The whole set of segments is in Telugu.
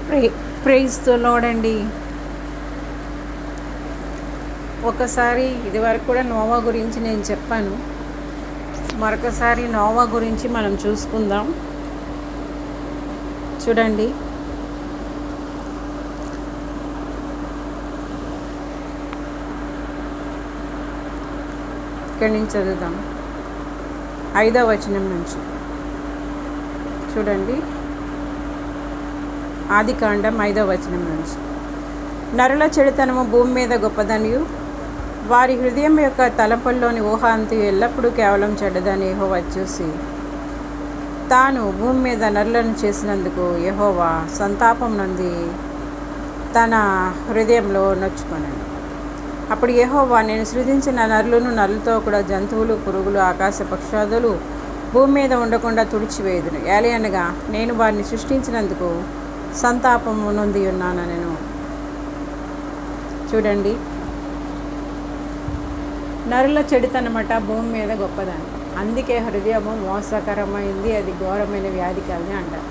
ప్రే ప్రైజ్ ద లార్డ్ అండి. ఒకసారి ఇదివరకు కూడా నోవా గురించి నేను చెప్పాను. మరొకసారి నోవా గురించి మనం చూసుకుందాం. చూడండి, ఇక్కడి నుంచి చదువుదాం. 5వ వచనం నుంచి చూడండి. ఆదికాండం 5వ వచనం నుంచి. నరుల చెడుతనము భూమి మీద గొప్పదనియు వారి హృదయం యొక్క తలంపుల్లోని ఊహాంతి ఎల్లప్పుడూ కేవలం చెడ్డదని యెహోవా చూసి తాను భూమి మీద నరులను చేసినందుకు యెహోవా సంతాపం నంది తన హృదయంలో నొచ్చుకొనెను. అప్పుడు యెహోవా, నేను సృజించిన నరులను, నరులతో కూడా జంతువులు, పురుగులు, ఆకాశ పక్షాదులు భూమి మీద ఉండకుండా తుడిచివేయుదును. ఏలయనగా నేను వారిని సృష్టించినందుకు సంతాపము నొంది ఉన్నాను నేను. చూడండి, నరుల చెడుతనమాట భూమి మీద గొప్పదని. అందుకే హృదయము మోసకరమైంది, అది ఘోరమైన వ్యాధి కలని అంటారు.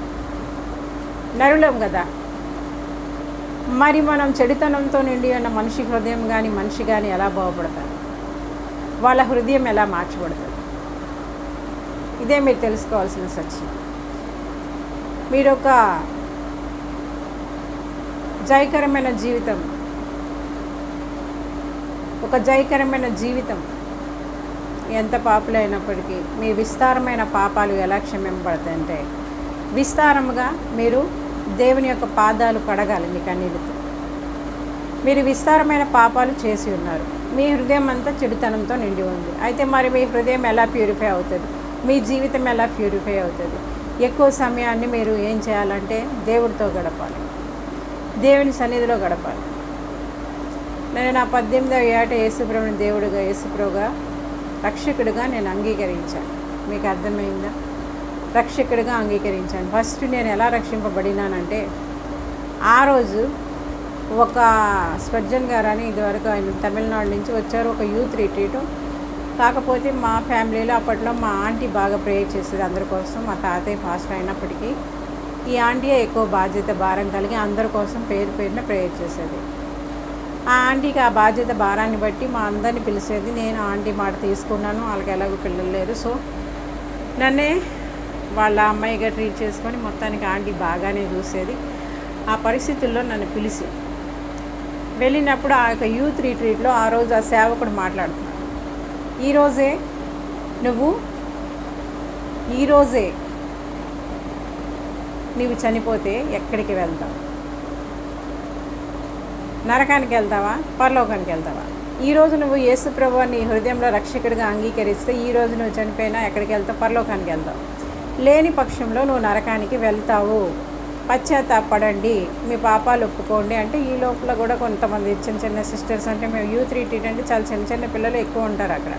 నరులం కదా, మరి మనం చెడుతనంతో నిండి ఉన్న మనిషి హృదయం కానీ మనిషి కానీ ఎలా బాగుపడతారు? వాళ్ళ హృదయం ఎలా మార్చబడుతుంది? ఇదే మీరు తెలుసుకోవాల్సిన సత్యం. మీరు ఒక జయకరమైన జీవితం ఎంత పాపులైనప్పటికీ మీ విస్తారమైన పాపాలు ఎలా క్షమింపబడతాయంటే, విస్తారముగా మీరు దేవుని యొక్క పాదాలు కడగాలి మీ కన్నీళ్ళతో. మీరు విస్తారమైన పాపాలు చేసి ఉన్నారు. మీ హృదయం అంతా చెడుతనంతో నిండి ఉంది. అయితే మరి మీ హృదయం ఎలా ప్యూరిఫై అవుతుంది? మీ జీవితం ఎలా ప్యూరిఫై అవుతుంది? ఎక్కువ సమయాన్ని మీరు ఏం చేయాలంటే దేవుడితో గడపాలి, దేవుని సన్నిధిలో గడపాలి. నేను నా 18వ ఏట యేసుప్రభుని దేవుడిగా, యేసుప్రభుగా రక్షకుడిగా నేను అంగీకరించాను. మీకు అర్థమైందా? రక్షకుడిగా అంగీకరించాను. ఫస్ట్ నేను ఎలా రక్షింపబడినానంటే, ఆ రోజు ఒక స్వర్జన్ గారు అని, ఇదివరకు ఆయన తమిళనాడు నుంచి వచ్చారు, ఒక యూత్ రిట్రీట్. కాకపోతే మా ఫ్యామిలీలో అప్పట్లో మా ఆంటీ బాగా ప్రేయర్ చేసేది అందరి కోసం. మా తాతయ్య ఫాస్ట్ అయినప్పటికీ ఈ ఆంటీయే ఎక్కువ బాధ్యత భారం కలిగి అందరి కోసం పేరున ప్రేయర్ చేసేది. ఆ ఆంటీకి ఆ బాధ్యత భారాన్ని బట్టి మా అందరిని పిలిచేది. నేను ఆంటీ మాట తీసుకున్నాను. వాళ్ళకి ఎలాగో పిల్లలు లేరు, సో నన్నే వాళ్ళ అమ్మాయిగా ట్రీట్ చేసుకొని మొత్తానికి ఆంటీ బాగానే చూసేది. ఆ పరిస్థితుల్లో నన్ను పిలిచి వెళ్ళినప్పుడు ఆ యొక్క యూత్ రిట్రీట్లో ఆ రోజు ఆ సేవకుడు మాట్లాడుతున్నాడు, ఈరోజే నీవు చనిపోతే ఎక్కడికి వెళ్తావు? నరకానికి వెళ్తావా, పరలోకానికి వెళ్తావా? ఈరోజు నువ్వు యేసు ప్రభువుని హృదయంలో రక్షకుడిగా అంగీకరిస్తే ఈరోజు నువ్వు చనిపోయినా ఎక్కడికి వెళ్తావు? పరలోకానికి వెళ్తావు. లేని పక్షంలో నువ్వు నరకానికి వెళ్తావు. పశ్చాత్తాపడండి, మీ పాపాలు ఒప్పుకోండి అంటే, ఈ లోపల కూడా కొంతమంది చిన్న సిస్టర్స్, అంటే మేము యూత్ రిట్రీట్ అంటే చాలా చిన్న పిల్లలు ఎక్కువ ఉంటారు అక్కడ,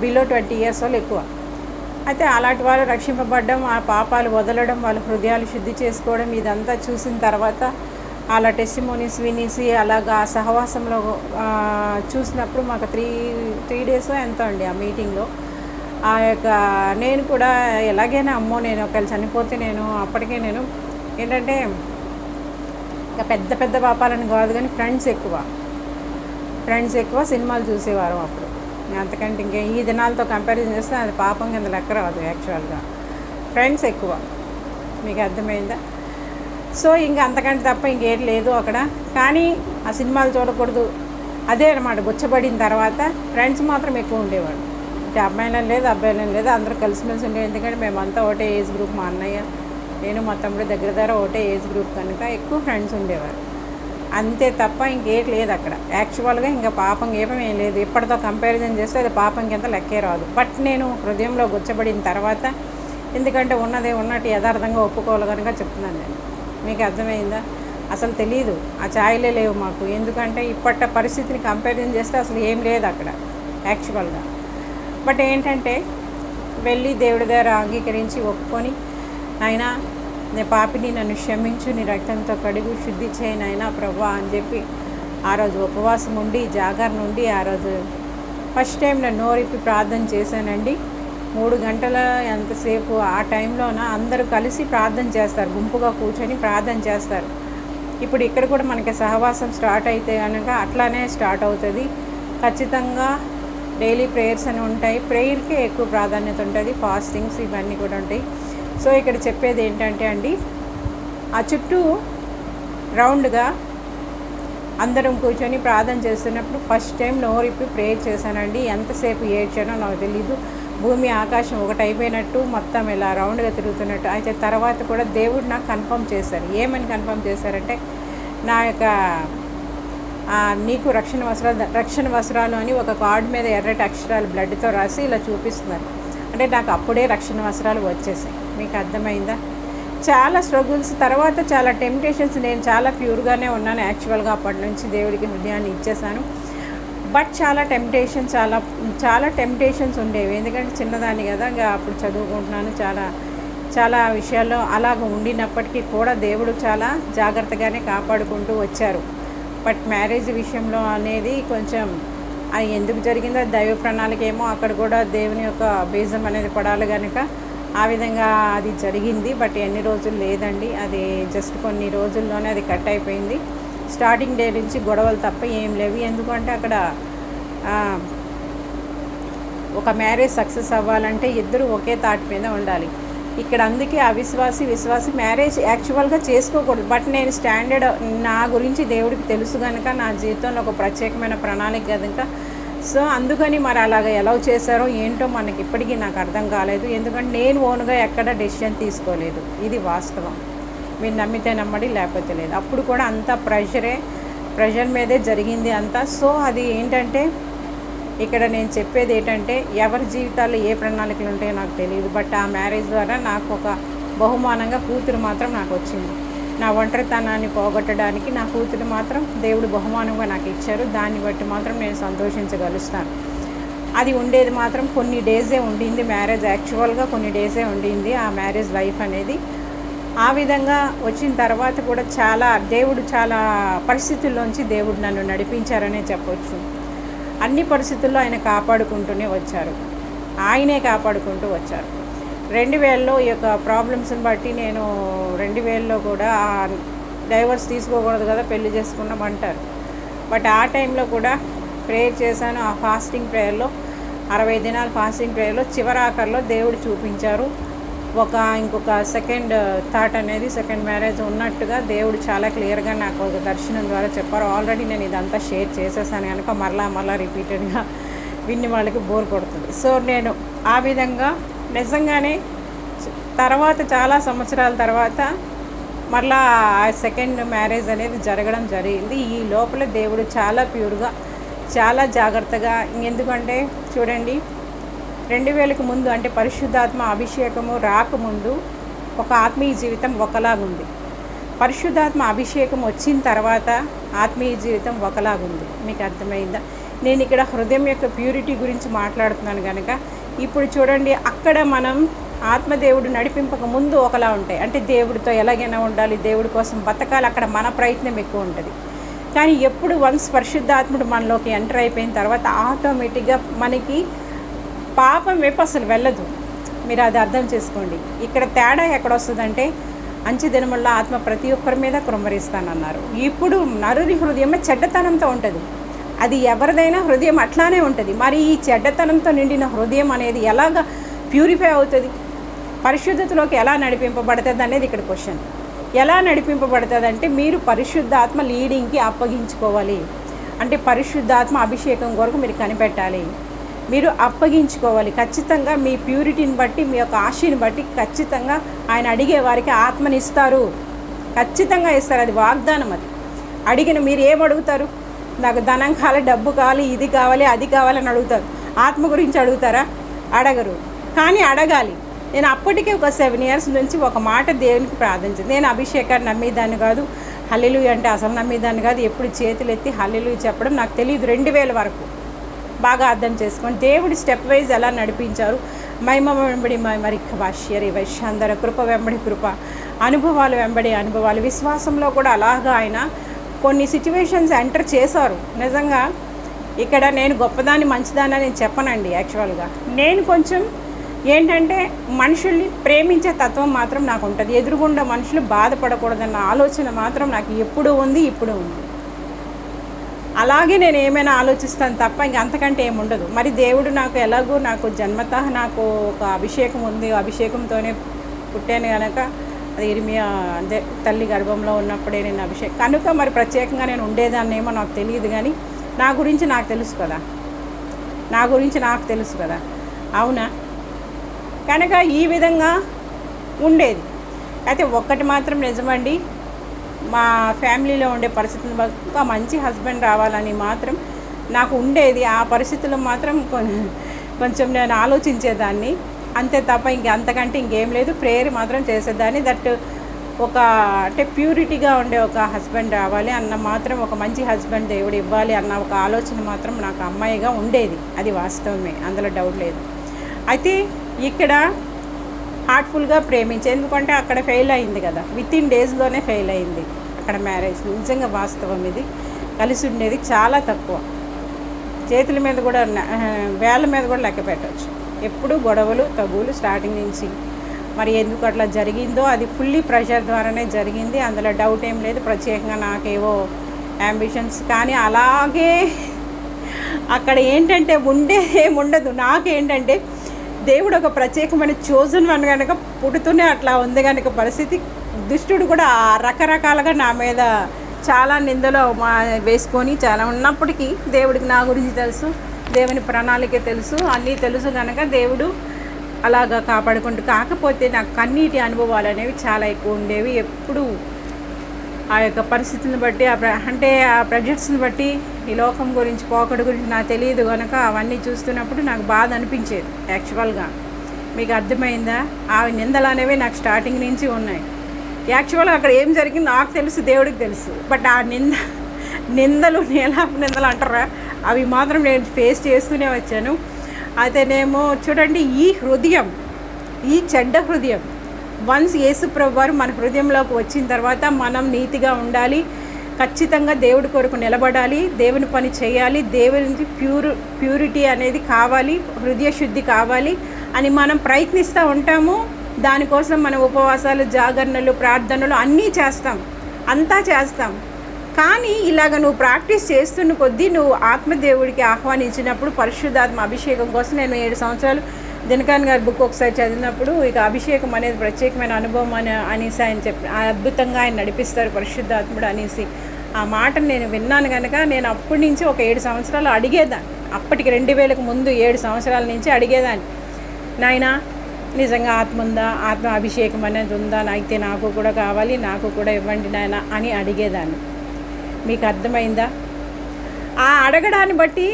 బిలో 20 years వాళ్ళు ఎక్కువ. అయితే అలాంటి వాళ్ళు రక్షింపబడడం, ఆ పాపాలు వదలడం, వాళ్ళ హృదయాలు శుద్ధి చేసుకోవడం, ఇదంతా చూసిన తర్వాత అలా టెస్టిమోనీస్ వినేసి అలాగా ఆ సహవాసంలో చూసినప్పుడు మాకు 3 days ఎంతో అండి ఆ మీటింగ్లో. ఆ యొక్క నేను కూడా ఎలాగైనా అమ్మో నేను ఒకవేళ చనిపోతే నేను అప్పటికే నేను ఏంటంటే ఇంకా పెద్ద పాపాలని కాదు కానీ ఫ్రెండ్స్ ఎక్కువ సినిమాలు చూసేవారు అప్పుడు. అంతకంటే ఇంకా ఈ దినాలతో కంపారిజన్ చేస్తే అది పాపం కింద లెక్క రాదు. యాక్చువల్గా ఫ్రెండ్స్ ఎక్కువ. మీకు అర్థమైందా? సో ఇంకా అంతకంటే తప్ప ఇంకేం లేదు అక్కడ. కానీ ఆ సినిమాలు చూడకూడదు, అదే అన్నమాట. గుచ్చబడిన తర్వాత ఫ్రెండ్స్ మాత్రం ఎక్కువ ఉండేవాడు. అంటే అబ్బాయిలని లేదు, అబ్బాయిలని లేదు, అందరూ కలిసిమెలిసి ఉండేవి. ఎందుకంటే మేమంతా ఒకటే ఏజ్ గ్రూప్, మా అన్నయ్య, నేను, మా తమ్ముడు దగ్గర ఒకటే ఏజ్ గ్రూప్ కనుక ఎక్కువ ఫ్రెండ్స్ ఉండేవారు. అంతే తప్ప ఇంకేం లేదు అక్కడ. యాక్చువల్గా ఇంకా పాపం ఏం లేదు. ఇప్పటితో కంపారిజన్ చేస్తే అది పాపం కింద లెక్కే రాదు. బట్ నేను హృదయంలో గుచ్చబడిన తర్వాత, ఎందుకంటే ఉన్నదే ఉన్నట్టు యథార్థంగా ఒప్పుకోవాలి కనుక చెప్తున్నాను నేను. మీకు అర్థమైందా? అసలు తెలీదు, ఆ ఛాయలే లేవు మాకు. ఎందుకంటే ఇప్పటి పరిస్థితిని కంపారిజన్ చేస్తే అసలు ఏం లేదు అక్కడ యాక్చువల్గా. బట్ ఏంటంటే వెళ్ళి దేవుడి దగ్గర అంగీకరించి ఒప్పుకొని, నాయనా నీ పాపిని నన్ను క్షమించు, నీ రక్తంతో కడుగు, శుద్ధి చేయి నాయనా ప్రభువా అని చెప్పి ఆ రోజు ఉపవాసం ఉండి జాగరణ ఉండి ఆ రోజు ఫస్ట్ టైం నేను నోరిప్పి ప్రార్థన చేశానండి. 3 గంటల ఎంతసేపు ఆ టైంలోన అందరూ కలిసి ప్రార్థన చేస్తారు, గుంపుగా కూర్చొని ప్రార్థన చేస్తారు. ఇప్పుడు ఇక్కడ కూడా మనకి సహవాసం స్టార్ట్ అయితే కనుక అట్లానే స్టార్ట్ అవుతుంది. ఖచ్చితంగా డైలీ ప్రేయర్స్ అని ఉంటాయి. ప్రేయర్కే ఎక్కువ ప్రాధాన్యత ఉంటుంది, ఫాస్టింగ్స్ ఇవన్నీ కూడా ఉంటాయి. సో ఇక్కడ చెప్పేది ఏంటంటే అండి, ఆ చుట్టూ రౌండ్గా అందరం కూర్చొని ప్రార్థన చేస్తున్నప్పుడు ఫస్ట్ టైం నోరిప్పి ప్రేయర్ చేశానండి. ఎంతసేపు ఏడ్చానో నాకు తెలీదు. భూమి ఆకాశం ఒకటి అయిపోయినట్టు మొత్తం ఇలా రౌండ్గా తిరుగుతున్నట్టు. అయితే తర్వాత కూడా దేవుడు నాకు కన్ఫర్మ్ చేశారు. ఏమని కన్ఫర్మ్ చేశారంటే, నా యొక్క నీకు రక్షణ వస్త్రాలు అని ఒక కార్డు మీద ఎర్రటి అక్షరాలు బ్లడ్తో రాసి ఇలా చూపిస్తున్నారు. అంటే నాకు అప్పుడే రక్షణ వస్త్రాలు వచ్చేసాయి. మీకు అర్థమైందా? చాలా స్ట్రగుల్స్ తర్వాత చాలా టెంప్టేషన్స్. నేను చాలా ప్యూర్గానే ఉన్నాను యాక్చువల్గా. అప్పటి నుంచి దేవుడికి హృదయాన్ని ఇచ్చేసాను. బట్ చాలా టెంప్టేషన్స్ ఉండేవి. ఎందుకంటే చిన్నదాన్ని కదా, ఇంకా అప్పుడు చదువుకుంటున్నాను. చాలా విషయాల్లో అలాగ ఉండినప్పటికీ కూడా దేవుడు చాలా జాగ్రత్తగానే కాపాడుకుంటూ వచ్చారు. బట్ మ్యారేజ్ విషయంలో అనేది కొంచెం అది ఎందుకు జరిగిందో దైవ ప్రణాళిక ఏమో. అక్కడ కూడా దేవుని యొక్క బీజం అనేది పడాలి కనుక ఆ విధంగా అది జరిగింది. బట్ ఎన్ని రోజులు లేదండి, అది జస్ట్ కొన్ని రోజుల్లోనే అది కట్ అయిపోయింది. స్టార్టింగ్ డే నుంచి గొడవలు తప్ప ఏం లేవు. ఎందుకంటే అక్కడ ఒక మ్యారేజ్ సక్సెస్ అవ్వాలంటే ఇద్దరు ఒకే తాటి మీద ఉండాలి. ఇక్కడ అందుకే విశ్వాసి మ్యారేజ్ యాక్చువల్గా చేసుకోకూడదు. బట్ నేను స్టాండర్డ్ నా గురించి దేవుడికి తెలుసు కనుక, నా జీవితంలో ఒక ప్రత్యేకమైన ప్రణాళిక కనుక, సో అందుకని మరి అలాగ ఎలా చేశారో ఏంటో మనకి ఇప్పటికీ నాకు అర్థం కాలేదు. ఎందుకంటే నేను ఓన్గా ఎక్కడ డెసిషన్ తీసుకోలేదు. ఇది వాస్తవం. మీరు నమ్మితే నమ్మడి, లేకపోతే లేదు. అప్పుడు కూడా అంతా ప్రెషర్ మీదే జరిగింది అంతా. సో అది ఏంటంటే, ఇక్కడ నేను చెప్పేది ఏంటంటే, ఎవరి జీవితాల్లో ఏ ప్రణాళికలు ఉంటాయో నాకు తెలియదు. బట్ ఆ మ్యారేజ్ ద్వారా నాకు ఒక బహుమానంగా కూతురు మాత్రం నాకు వచ్చింది. నా ఒంటరితనాన్ని పోగొట్టడానికి నా కూతురు మాత్రం దేవుడు బహుమానంగా నాకు ఇచ్చారు. దాన్ని బట్టి మాత్రం నేను సంతోషించగలుగుతాను. అది ఉండేది మాత్రం కొన్ని డేసే ఉండింది మ్యారేజ్. యాక్చువల్గా కొన్ని డేసే ఉండింది ఆ మ్యారేజ్ లైఫ్ అనేది. ఆ విధంగా వచ్చిన తర్వాత కూడా దేవుడు చాలా పరిస్థితుల్లోంచి దేవుడు నన్ను నడిపించారనే చెప్పవచ్చు. అన్ని పరిస్థితుల్లో ఆయన కాపాడుకుంటూనే వచ్చారు. ఆయనే కాపాడుకుంటూ వచ్చారు. 2000లో ఈ యొక్క ప్రాబ్లమ్స్ని బట్టి నేను 2000లో కూడా డైవర్స్ తీసుకోకూడదు కదా, పెళ్లి చేసుకున్నామంటారు. బట్ ఆ టైంలో కూడా ప్రేయర్ చేశాను. ఆ ఫాస్టింగ్ ప్రేయర్లో 60 దినాలు ఫాస్టింగ్ ప్రేయర్లో చివరాఖరిలో దేవుడు చూపించారు. ఇంకొక సెకండ్ థాట్ అనేది, సెకండ్ మ్యారేజ్ ఉన్నట్టుగా దేవుడు చాలా క్లియర్గా నాకు ఒక దర్శనం ద్వారా చెప్పారు. ఆల్రెడీ నేను ఇదంతా షేర్ చేసేసాను కనుక మరలా రిపీటెడ్గా విన్ని వాళ్ళకి బోర్ కొడుతుంది. సో నేను ఆ విధంగా నిజంగానే తర్వాత చాలా సంవత్సరాల తర్వాత మరలా ఆ సెకండ్ మ్యారేజ్ అనేది జరగడం జరిగింది. ఈ లోపల దేవుడు చాలా ప్యూర్గా, చాలా జాగ్రత్తగా, ఎందుకంటే చూడండి 2000కు ముందు అంటే పరిశుద్ధాత్మ అభిషేకము రాకముందు ఒక ఆత్మీయ జీవితం ఒకలాగుంది. పరిశుద్ధాత్మ అభిషేకం వచ్చిన తర్వాత ఆత్మీయ జీవితం ఒకలాగుంది. మీకు అర్థమైందా? నేను ఇక్కడ హృదయం యొక్క ప్యూరిటీ గురించి మాట్లాడుతున్నాను కనుక, ఇప్పుడు చూడండి అక్కడ మనం ఆత్మదేవుడు నడిపింపక ముందు ఒకలా ఉంటాయి. అంటే దేవుడితో ఎలాగైనా ఉండాలి, దేవుడి కోసం బతకాలి, అక్కడ మన ప్రయత్నం ఎక్కువ ఉంటుంది. కానీ ఎప్పుడు వన్స్ పరిశుద్ధాత్ముడు మనలోకి ఎంటర్ అయిపోయిన తర్వాత ఆటోమేటిక్గా మనకి పాపం వైపు అసలు వెళ్ళదు. మీరు అది అర్థం చేసుకోండి. ఇక్కడ తేడా ఎక్కడ వస్తుందంటే, అంచె దినముల్లో ఆత్మ ప్రతి ఒక్కరి మీద కృమ్మరిస్తానన్నారు. ఇప్పుడు నరుని హృదయమే చెడ్డతనంతో ఉంటుంది. అది ఎవరిదైనా హృదయం అట్లానే ఉంటుంది. మరి ఈ చెడ్డతనంతో నిండిన హృదయం అనేది ఎలాగ ప్యూరిఫై అవుతుంది, పరిశుద్ధతలోకి ఎలా నడిపింపబడుతుంది అనేది ఇక్కడ క్వశ్చన్. ఎలా నడిపింపబడుతుంది అంటే, మీరు పరిశుద్ధాత్మ లీడింగ్కి అప్పగించుకోవాలి. అంటే పరిశుద్ధాత్మ అభిషేకం కొరకు మీరు కనిపెట్టాలి, మీరు అప్పగించుకోవాలి. ఖచ్చితంగా మీ ప్యూరిటీని బట్టి, మీ యొక్క ఆశని బట్టి ఖచ్చితంగా ఆయన అడిగే వారికి ఆత్మని ఇస్తారు. ఖచ్చితంగా ఇస్తారు. అది వాగ్దానం. అది అడిగిన మీరు ఏం అడుగుతారు? నాకు ధనం కావాలి, డబ్బు కావాలి, ఇది కావాలి, అది కావాలని అడుగుతారు. ఆత్మ గురించి అడుగుతారా? అడగరు. కానీ అడగాలి. నేను అప్పటికే ఒక 7 years నుంచి ఒక మాట దేవునికి ప్రార్థించింది. నేను అభిషేకాన్ని నమ్మేదాన్ని కాదు, హల్లెలూయా అంటే అసలు నమ్మేదాన్ని కాదు. ఎప్పుడు చేతులు ఎత్తి హల్లెలూయా చెప్పడం నాకు తెలియదు. 2000 వరకు బాగా అర్థం చేసుకోండి. దేవుడు స్టెప్ వైజ్ ఎలా నడిపించారు. మహిమ వెంబడి మరి భాష్యరి వైశ్యాందర కృప వెంబడి కృప, అనుభవాలు వెంబడి అనుభవాలు. విశ్వాసంలో కూడా అలాగా ఆయన కొన్ని సిచ్యువేషన్స్ ఎంటర్ చేశారు. నిజంగా ఇక్కడ నేను గొప్పదాన్ని మంచిదాన్ని నేను చెప్పనండి. యాక్చువల్గా నేను కొంచెం ఏంటంటే మనుషుల్ని ప్రేమించే తత్వం మాత్రం నాకు ఉంటుంది. ఎదురుగుండా మనుషులు బాధపడకూడదన్న ఆలోచన మాత్రం నాకు ఎప్పుడూ ఉంది, ఇప్పుడు ఉంది. అలాగే నేను ఏమైనా ఆలోచిస్తాను తప్ప ఇంక అంతకంటే ఏముండదు. మరి దేవుడు నాకు ఎలాగో నాకు జన్మతః నాకు ఒక అభిషేకం ఉంది, అభిషేకంతోనే పుట్టాను కనుక అది ఇర్మియా అదే తల్లి గర్భంలో ఉన్నప్పుడే నేను అభిషేకం కనుక మరి ప్రత్యేకంగా నేను ఉండేదాన్నేమో నాకు తెలియదు. కానీ నా గురించి నాకు తెలుసు కదా, నా గురించి నాకు తెలుసు కదా, అవునా? కనుక ఈ విధంగా ఉండేది. అయితే ఒక్కటి మాత్రం నిజమండి, మా ఫ్యామిలీలో ఉండే పరిస్థితులు ఒక మంచి హస్బెండ్ రావాలని మాత్రం నాకు ఉండేది. ఆ పరిస్థితుల్లో మాత్రం కొంచెం నేను ఆలోచించేదాన్ని అంతే తప్ప అంతకంటే ఇంకేం లేదు. ప్రేయర్ మాత్రం చేసేదాన్ని. దట్ ఒక అంటే ప్యూరిటీగా ఉండే ఒక హస్బెండ్ రావాలి అన్న మాత్రం, ఒక మంచి హస్బెండ్ దేవుడు ఇవ్వాలి అన్న ఒక ఆలోచన మాత్రం నాకు అమ్మాయిగా ఉండేది. అది వాస్తవమే, అందులో డౌట్ లేదు. అయితే ఇక్కడ హార్ట్ఫుల్గా ప్రేమించి, ఎందుకంటే అక్కడ ఫెయిల్ అయింది కదా, వితిన్ డేస్లోనే ఫెయిల్ అయింది అక్కడ మ్యారేజ్. నిజంగా వాస్తవం. ఇది కలిసి ఉండేది చాలా తక్కువ. చేతుల మీద కూడా వేళ్ళ మీద కూడా లెక్క పెట్టవచ్చు. ఎప్పుడు గొడవలు తగులు స్టార్టింగ్ నుంచి. మరి ఎందుకు అట్లా జరిగిందో అది ఫుల్లీ ప్రెషర్ ద్వారానే జరిగింది, అందులో డౌట్ ఏం లేదు. ప్రత్యేకంగా నాకేవో యాంబిషన్స్ కానీ అలాగే అక్కడ ఏంటంటే ఏముండదు. నాకేంటంటే దేవుడు ఒక ప్రత్యేకమైన చోజన్ వన్ కనుక పుడుతూనే అట్లా ఉంది కనుక పరిస్థితి. దుష్టుడు కూడా రకరకాలుగా నా మీద చాలా నిందలో వేసుకొని చాలా ఉన్నప్పటికీ దేవుడికి నా గురించి తెలుసు, దేవుని ప్రణాళిక తెలుసు, అన్నీ తెలుసు కనుక దేవుడు అలాగా కాపాడుకుంటూ. కాకపోతే నాకు కన్నీటి అనుభవాలు అనేవి చాలా ఎక్కువ ఉండేవి. ఎప్పుడు ఆ యొక్క పరిస్థితిని బట్టి అంటే ఆ ప్రెజర్స్ని బట్టి ఈ లోకం గురించి పోకడు గురించి నాకు తెలియదు కనుక అవన్నీ చూస్తున్నప్పుడు నాకు బాధ అనిపించేది. యాక్చువల్గా మీకు అర్థమైందా? ఆ నిందలు అనేవి నాకు స్టార్టింగ్ నుంచి ఉన్నాయి. యాక్చువల్గా అక్కడ ఏం జరిగిందో నాకు తెలుసు, దేవుడికి తెలుసు. బట్ ఆ నిందలు నీలాప నిందలు అంటారా, అవి మాత్రం నేను ఫేస్ చేస్తూనే వచ్చాను. అయితేనేమో చూడండి, ఈ చెడ్డ హృదయం వన్స్ యేసుప్రభు వారు మన హృదయంలోకి వచ్చిన తర్వాత మనం నీతిగా ఉండాలి, ఖచ్చితంగా దేవుడి కొరకు నిలబడాలి, దేవుని పని చేయాలి, దేవుని ప్యూరిటీ అనేది కావాలి, హృదయ శుద్ధి కావాలి అని మనం ప్రయత్నిస్తూ ఉంటాము. దానికోసం మనం ఉపవాసాలు, జాగరణలు, ప్రార్థనలు అన్నీ చేస్తాం, అంతా చేస్తాం. కానీ ఇలాగ నువ్వు ప్రాక్టీస్ చేస్తున్న కొద్దీ నువ్వు ఆత్మదేవుడికి ఆహ్వానించినప్పుడు పరిశుద్ధాత్మ అభిషేకం కోసం నేను 7 సంవత్సరాలు దినకాన్ గారి బుక్ ఒకసారి చదివినప్పుడు ఇక అభిషేకం అనేది ప్రత్యేకమైన అనుభవం అనేసి ఆయన అద్భుతంగా ఆయన నడిపిస్తారు పరిశుద్ధాత్ముడు అనేసి ఆ మాటను నేను విన్నాను కనుక నేను అప్పటి నుంచి ఒక 7 సంవత్సరాలు అడిగేదాన్ని. అప్పటికి 2000కు ముందు 7 సంవత్సరాల నుంచి అడిగేదాన్ని, నాయనా నిజంగా ఆత్మ ఉందా, ఆత్మ అభిషేకం అనేది ఉందా, అయితే నాకు కూడా కావాలి, నాకు కూడా ఇవ్వండి నాయన అని అడిగేదాన్ని. మీకు అర్థమైందా? ఆ అడగడాన్ని బట్టి,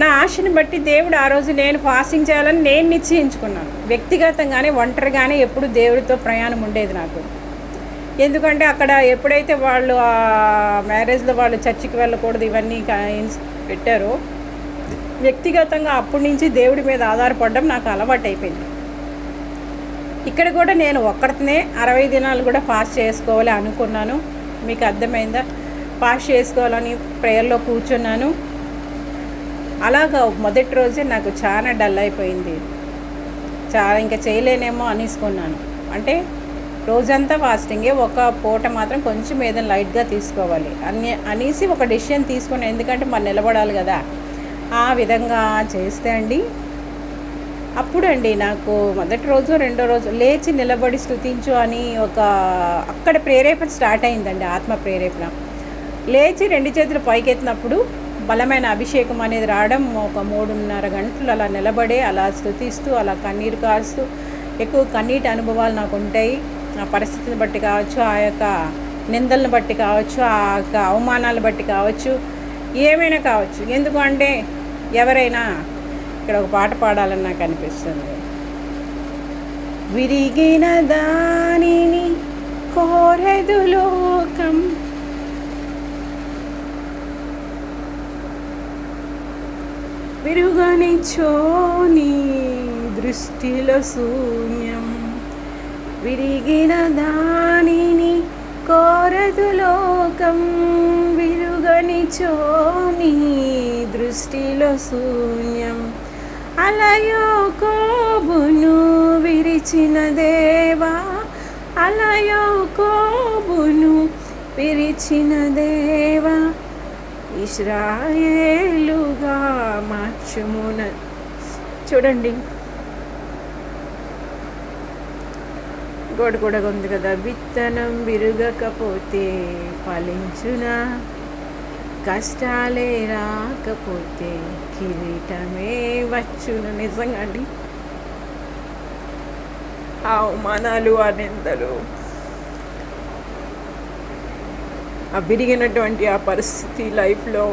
నా ఆశని బట్టి దేవుడు ఆ రోజు నేను ఫాస్టింగ్ చేయాలని నేను నిశ్చయించుకున్నాను. వ్యక్తిగతంగానే ఒంటరిగానే ఎప్పుడు దేవుడితో ప్రయాణం ఉండేది నాకు. ఎందుకంటే అక్కడ ఎప్పుడైతే వాళ్ళు ఆ మ్యారేజ్లో వాళ్ళు చర్చికి వెళ్ళకూడదు ఇవన్నీ పెట్టారో, వ్యక్తిగతంగా అప్పటి నుంచి దేవుడి మీద ఆధారపడడం నాకు అలవాటు అయిపోయింది. ఇక్కడ కూడా నేను ఒక్కడినే 60 దినాలు కూడా ఫాస్ట్ చేసుకోవాలి అనుకున్నాను. మీకు అర్థమైందా? ఫాస్ట్ చేసుకోవాలని ప్రేయర్లో కూర్చున్నాను. అలాగా మొదటి రోజే నాకు చాలా డల్ అయిపోయింది. ఇంకా చేయలేనేమో అనేసుకున్నాను. అంటే రోజంతా ఫాస్టింగే, ఒక పూట మాత్రం కొంచెం ఏదైనా లైట్గా తీసుకోవాలి అనేసి ఒక డెసిషన్ తీసుకున్నాను. ఎందుకంటే మరి నిలబడాలి కదా. ఆ విధంగా చేస్తే అండి అప్పుడండి నాకు మొదటి రోజు రెండో రోజు లేచి నిలబడి స్తుతించు అని ఒక అక్కడ ప్రేరేపణ స్టార్ట్ అయిందండి, ఆత్మ ప్రేరేపణ. లేచి 2 చేతులు పైకెత్తినప్పుడు బలమైన అభిషేకం అనేది రావడం, ఒక 3.5 గంటలు అలా నిలబడే అలా స్తుతిస్తూ అలా కన్నీరు కారుస్తూ ఎక్కువ కన్నీటి అనుభవాలు నాకు ఉంటాయి. ఆ పరిస్థితిని బట్టి కావచ్చు, ఆ యొక్క నిందలను బట్టి కావచ్చు, ఆ యొక్క అవమానాలను బట్టి కావచ్చు, ఏమైనా కావచ్చు. ఎందుకంటే ఎవరైనా ఇక్కడ ఒక పాట పాడాలని నాకు అనిపిస్తుంది. విరిగిన దానిని కోరెదు లోకం, విరుగనిచ్చో నీ దృష్టిలో శూన్యం. విరిగిన దానిని కోరదు లోకం, విరుగనిచ్చో నీ దృష్టిలో శూన్యం. అలయోకోబును విరిచిన దేవా, అలయోకోబును విరిచిన దేవా, ఇశ్రాయేలుగా మార్చుమున. చూడండి, గోడ కూడా ఉంది కదా, విత్తనం విరగకపోతే ఫలించునా, కష్టాలే రాకపోతే కిరీటమే వచ్చును. నిజంగా అండి, ఆ అవమానాలు, ఆ నిందలు, ఆ విరిగినటువంటి ఆ పరిస్థితి లైఫ్లో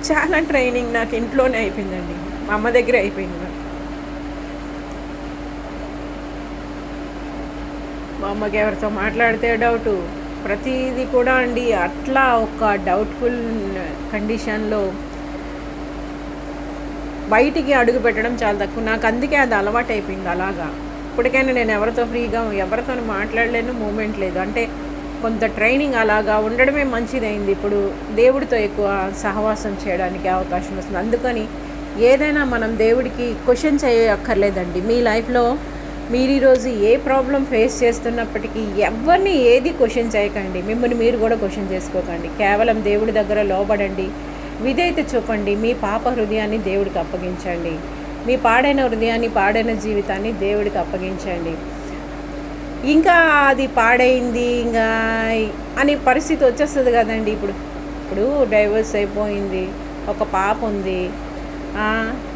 చాలా ట్రైనింగ్ నాకు ఇంట్లోనే అయిపోయిందండి, మా అమ్మ దగ్గర అయిపోయింది. మా అమ్మకి ఎవరితో మాట్లాడితే డౌటు, ప్రతిదీ కూడా అండి. అట్లా ఒక డౌట్ఫుల్ కండిషన్లో బయటికి అడుగు పెట్టడం చాలా తక్కువ. నాకు అందుకే అది అలవాటు అయిపోయింది. అలాగా ఇప్పటికైనా నేను ఎవరితో ఫ్రీగా ఎవరితో మాట్లాడలేను, మూమెంట్ లేదు. అంటే కొంత ట్రైనింగ్ అలాగా ఉండడమే మంచిదైంది. ఇప్పుడు దేవుడితో ఎక్కువ సహవాసం చేయడానికి అవకాశం వస్తుంది. అందుకని ఏదైనా మనం దేవుడికి క్వశ్చన్ చేయక్కర్లేదండి. మీ లైఫ్లో మీరు ఈరోజు ఏ ప్రాబ్లం ఫేస్ చేస్తున్నప్పటికీ ఎవరిని ఏది క్వశ్చన్ చేయకండి. మిమ్మల్ని మీరు కూడా క్వశ్చన్ చేసుకోకండి. కేవలం దేవుడి దగ్గర లోబడండి, విధేయత చూపండి. మీ పాప హృదయాన్ని దేవుడికి అప్పగించండి. మీ పాడైన హృదయాన్ని, పాడైన జీవితాన్ని దేవుడికి అప్పగించండి. ఇంకా అది పాడైంది ఇంకా అనే పరిస్థితి వచ్చేస్తుంది కదండి. ఇప్పుడు డైవర్స్ అయిపోయింది, ఒక పాప ఉంది,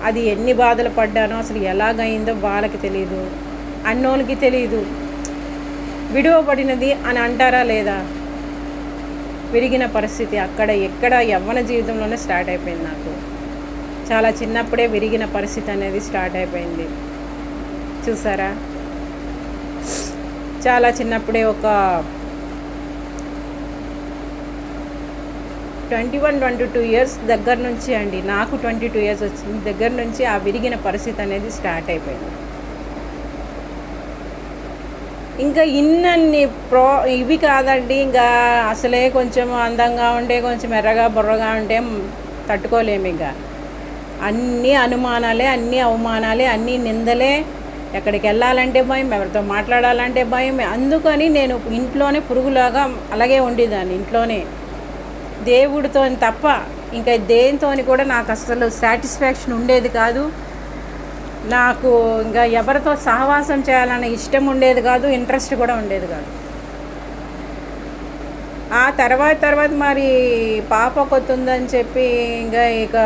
అది ఎన్ని బాధలు పడ్డానో అసలు ఎలాగైందో వాళ్ళకి తెలియదు, అన్నోళ్ళకి తెలియదు. విడువబడినది అని అంటారా లేదా? విరిగిన పరిస్థితి అక్కడ ఎక్కడ యవ్వన జీవితంలోనే స్టార్ట్ అయిపోయింది. నాకు చాలా చిన్నప్పుడే విరిగిన పరిస్థితి అనేది స్టార్ట్ అయిపోయింది. చూసారా, చాలా చిన్నప్పుడే ఒక 21-22 ఇయర్స్ దగ్గర నుంచి అండి, నాకు 22 ఇయర్స్ వచ్చింది దగ్గర నుంచి ఆ విరిగిన పరిస్థితి అనేది స్టార్ట్ అయిపోయింది. ఇంకా ఇన్నన్ని ఇవి కాదండి, ఇంకా అసలే కొంచెం అందంగా ఉంటే, కొంచెం ఎర్రగా బుర్రగా ఉంటే తట్టుకోలేము. ఇంకా అన్నీ అనుమానాలే, అన్నీ అవమానాలే, అన్నీ నిందలే. ఎక్కడికి వెళ్ళాలంటే భయం, ఎవరితో మాట్లాడాలంటే భయం. అందుకని నేను ఇంట్లోనే పురుగులాగా అలాగే ఉండేదాన్ని. ఇంట్లోనే దేవుడితో తప్ప ఇంకా దేనితో కూడా నాకు అసలు సాటిస్ఫాక్షన్ ఉండేది కాదు. నాకు ఇంకా ఎవరితో సహవాసం చేయాలనే ఇష్టం ఉండేది కాదు, ఇంట్రెస్ట్ కూడా ఉండేది కాదు. ఆ తర్వాత మరి పాప కొత్తుందని చెప్పి ఇక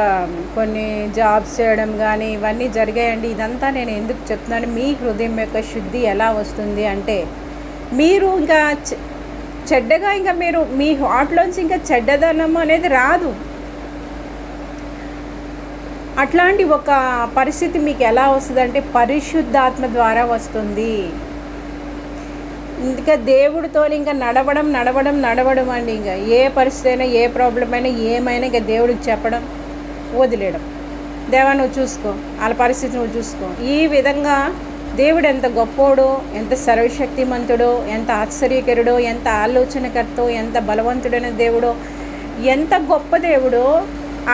కొన్ని జాబ్స్ చేయడం కానీ ఇవన్నీ జరిగాయండి. ఇదంతా నేను ఎందుకు చెప్తున్నాను, మీ హృదయం యొక్క శుద్ధి ఎలా వస్తుంది అంటే, మీరు ఇంకా చెడ్డగా ఇంకా మీరు మీ హార్ట్లోంచి ఇంకా చెడ్డదనం అనేది రాదు. అట్లాంటి ఒక పరిస్థితి మీకు ఎలా వస్తుంది అంటే పరిశుద్ధాత్మ ద్వారా వస్తుంది. ఇంకా దేవుడితో ఇంకా నడవడం అండి. ఇంకా ఏ పరిస్థితి అయినా, ఏ ప్రాబ్లం అయినా, ఏమైనా ఇంకా దేవుడికి చెప్పడం, వదిలేయడం. దేవా నువ్వు చూసుకో, వాళ్ళ పరిస్థితి నువ్వు చూసుకో. ఈ విధంగా దేవుడు ఎంత గొప్పోడో, ఎంత సర్వశక్తిమంతుడో, ఎంత ఆశ్చర్యకరుడో, ఎంత ఆలోచనకర్తో, ఎంత బలవంతుడైన దేవుడో, ఎంత గొప్ప దేవుడో,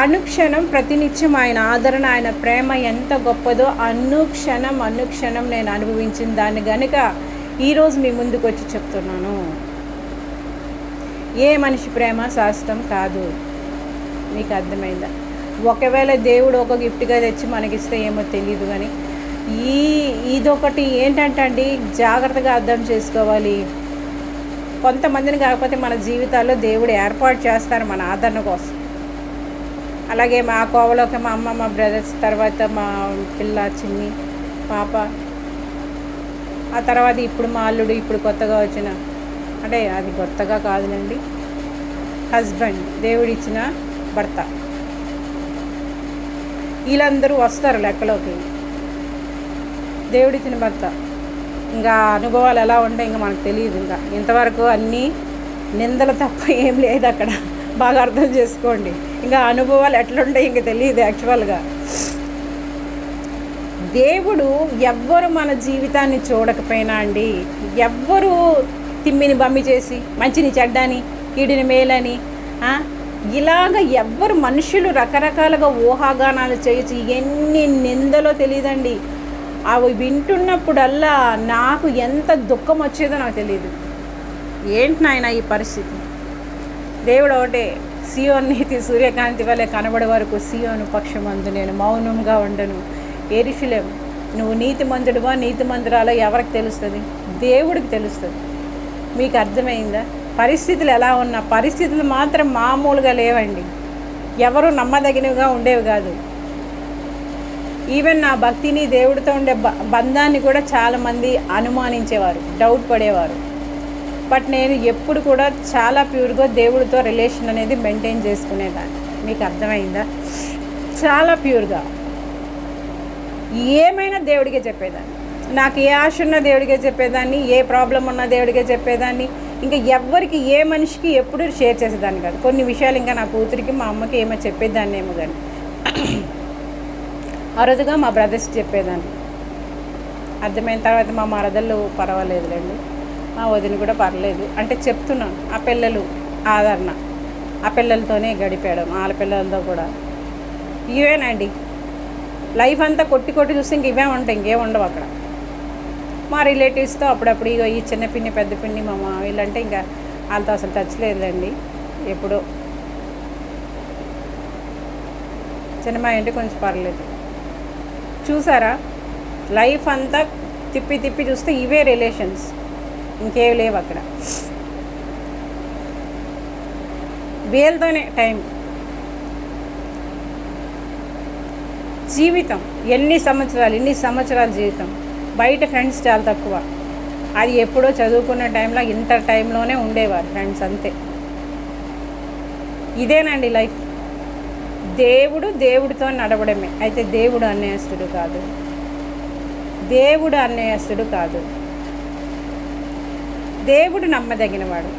అనుక్షణం ప్రతినిత్యం ఆయన ఆదరణ, ఆయన ప్రేమ ఎంత గొప్పదో అనుక్షణం నేను అనుభవించిన దాన్ని కనుక ఈరోజు మీ ముందుకు వచ్చి చెప్తున్నాను. ఏ మనిషి ప్రేమ శాశ్వతం కాదు. మీకు అర్థమైందా? ఒకవేళ దేవుడు ఒక గిఫ్ట్గా తెచ్చి మనకిస్తే ఏమో తెలియదు, కానీ ఇదొకటి ఏంటంటే అండి, జాగ్రత్తగా అర్థం చేసుకోవాలి. కొంతమందిని కాకపోతే మన జీవితాల్లో దేవుడు ఏర్పాటు చేస్తారు మన ఆదరణ కోసం. అలాగే మా కోవలోకి మా అమ్మ, మా బ్రదర్స్, తర్వాత మా పిల్ల చిన్ని పాప, ఆ తర్వాత ఇప్పుడు మా అల్లుడు, ఇప్పుడు కొత్తగా వచ్చిన, అంటే అది కొత్తగా కాదులేండి, హస్బెండ్, దేవుడిచ్చిన భర్త, వీళ్ళందరూ వస్తారు లెక్కలోకి. దేవుడిచ్చిన భర్త ఇంకా అనుభవాలు ఎలా ఉంటాయి ఇంకా మనకు తెలియదు. ఇంకా ఇంతవరకు అన్నీ నిందలు తప్ప ఏం లేదు అక్కడ. బాగా అర్థం చేసుకోండి. ఇంకా అనుభవాలు ఎట్లుంటాయి ఇంక తెలియదు. యాక్చువల్గా దేవుడు ఎవ్వరు మన జీవితాన్ని చూడకపోయినా అండి, ఎవ్వరు తిమ్మిని బమ్మి చేసి మంచిని చెడ్డని, కీడిని మేలని, ఇలాగ ఎవ్వరు మనుషులు రకరకాలుగా ఊహాగానాలు చేయొచ్చు. ఎన్ని నిందలో తెలియదండి. అవి వింటున్నప్పుడల్లా నాకు ఎంత దుఃఖం వచ్చేదో నాకు తెలియదు. ఏంటి నాయన ఈ పరిస్థితి? దేవుడు ఒకటే, సియోను నీతి సూర్యకాంతి వలె కనబడే వరకు సియోను పక్షమందు నేను మౌనంగా ఉండను. యెరూషలేము, నువ్వు నీతిమంతుడువా నీతిమంతురాలో ఎవరికి తెలుస్తుంది? దేవుడికి తెలుస్తుంది. మీకు అర్థమైందా? పరిస్థితులు ఎలా ఉన్నా, పరిస్థితులు మాత్రం మామూలుగా లేవండి. ఎవరు నమ్మదగినవిగా ఉండేవి కాదు. ఈవెన్ నా భక్తిని దేవుడితో ఉండే బంధాన్ని కూడా చాలామంది అనుమానించేవారు, డౌట్ పడేవారు. బట్ నేను ఎప్పుడు కూడా చాలా ప్యూర్గా దేవుడితో రిలేషన్ అనేది మెయింటైన్ చేసుకునేదాన్ని. మీకు అర్థమైందా? చాలా ప్యూర్గా ఏమైనా దేవుడికే చెప్పేదాన్ని. నాకు ఏ ఆశ ఉన్నా దేవుడికే చెప్పేదాన్ని, ఏ ప్రాబ్లం ఉన్నా దేవుడికే చెప్పేదాన్ని. ఇంకా ఎవ్వరికి, ఏ మనిషికి ఎప్పుడు షేర్ చేసేదాన్ని కాదు. కొన్ని విషయాలు ఇంకా నా కూతురికి మా అమ్మకి ఏమో చెప్పేదాన్ని ఏమో, కానీ అరుదుగా మా బ్రదర్స్కి చెప్పేదాన్ని. అర్థమైన తర్వాత మా మరదళ్ళు పర్వాలేదులేండి, మా వదిన కూడా పర్లేదు అంటే చెప్తున్నాను. ఆ పిల్లలు ఆదరణ, ఆ పిల్లలతోనే గడిపేయడం, వాళ్ళ పిల్లలతో కూడా ఇవేనండి. లైఫ్ అంతా కొట్టి చూస్తే ఇంక ఇవే ఉంటాయి, ఇంకేం ఉండవు అక్కడ. మా రిలేటివ్స్తో అప్పుడప్పుడు ఇగో ఈ చిన్న పిన్ని పెద్ద పిన్ని మా వీళ్ళంటే ఇంకా వాళ్ళతో అసలు టచ్ లేదులేండి. ఎప్పుడో సినిమా అంటే కొంచెం పర్లేదు. చూసారా, లైఫ్ అంతా తిప్పి చూస్తే ఇవే రిలేషన్స్, ఇంకేవి లేవు అక్కడ. వీళ్ళతోనే టైం, జీవితం ఎన్ని సంవత్సరాల జీవితం. బయట ఫ్రెండ్స్ చాలా తక్కువ. అది ఎప్పుడో చదువుకున్న టైంలో, ఇంటర్ టైంలోనే ఉండేవారు ఫ్రెండ్స్, అంతే. ఇదేనండి లైఫ్. దేవుడితో నడవడమే. అయితే దేవుడు అన్యాయస్తుడు కాదు. దేవుడు నమ్మదగినవాడు.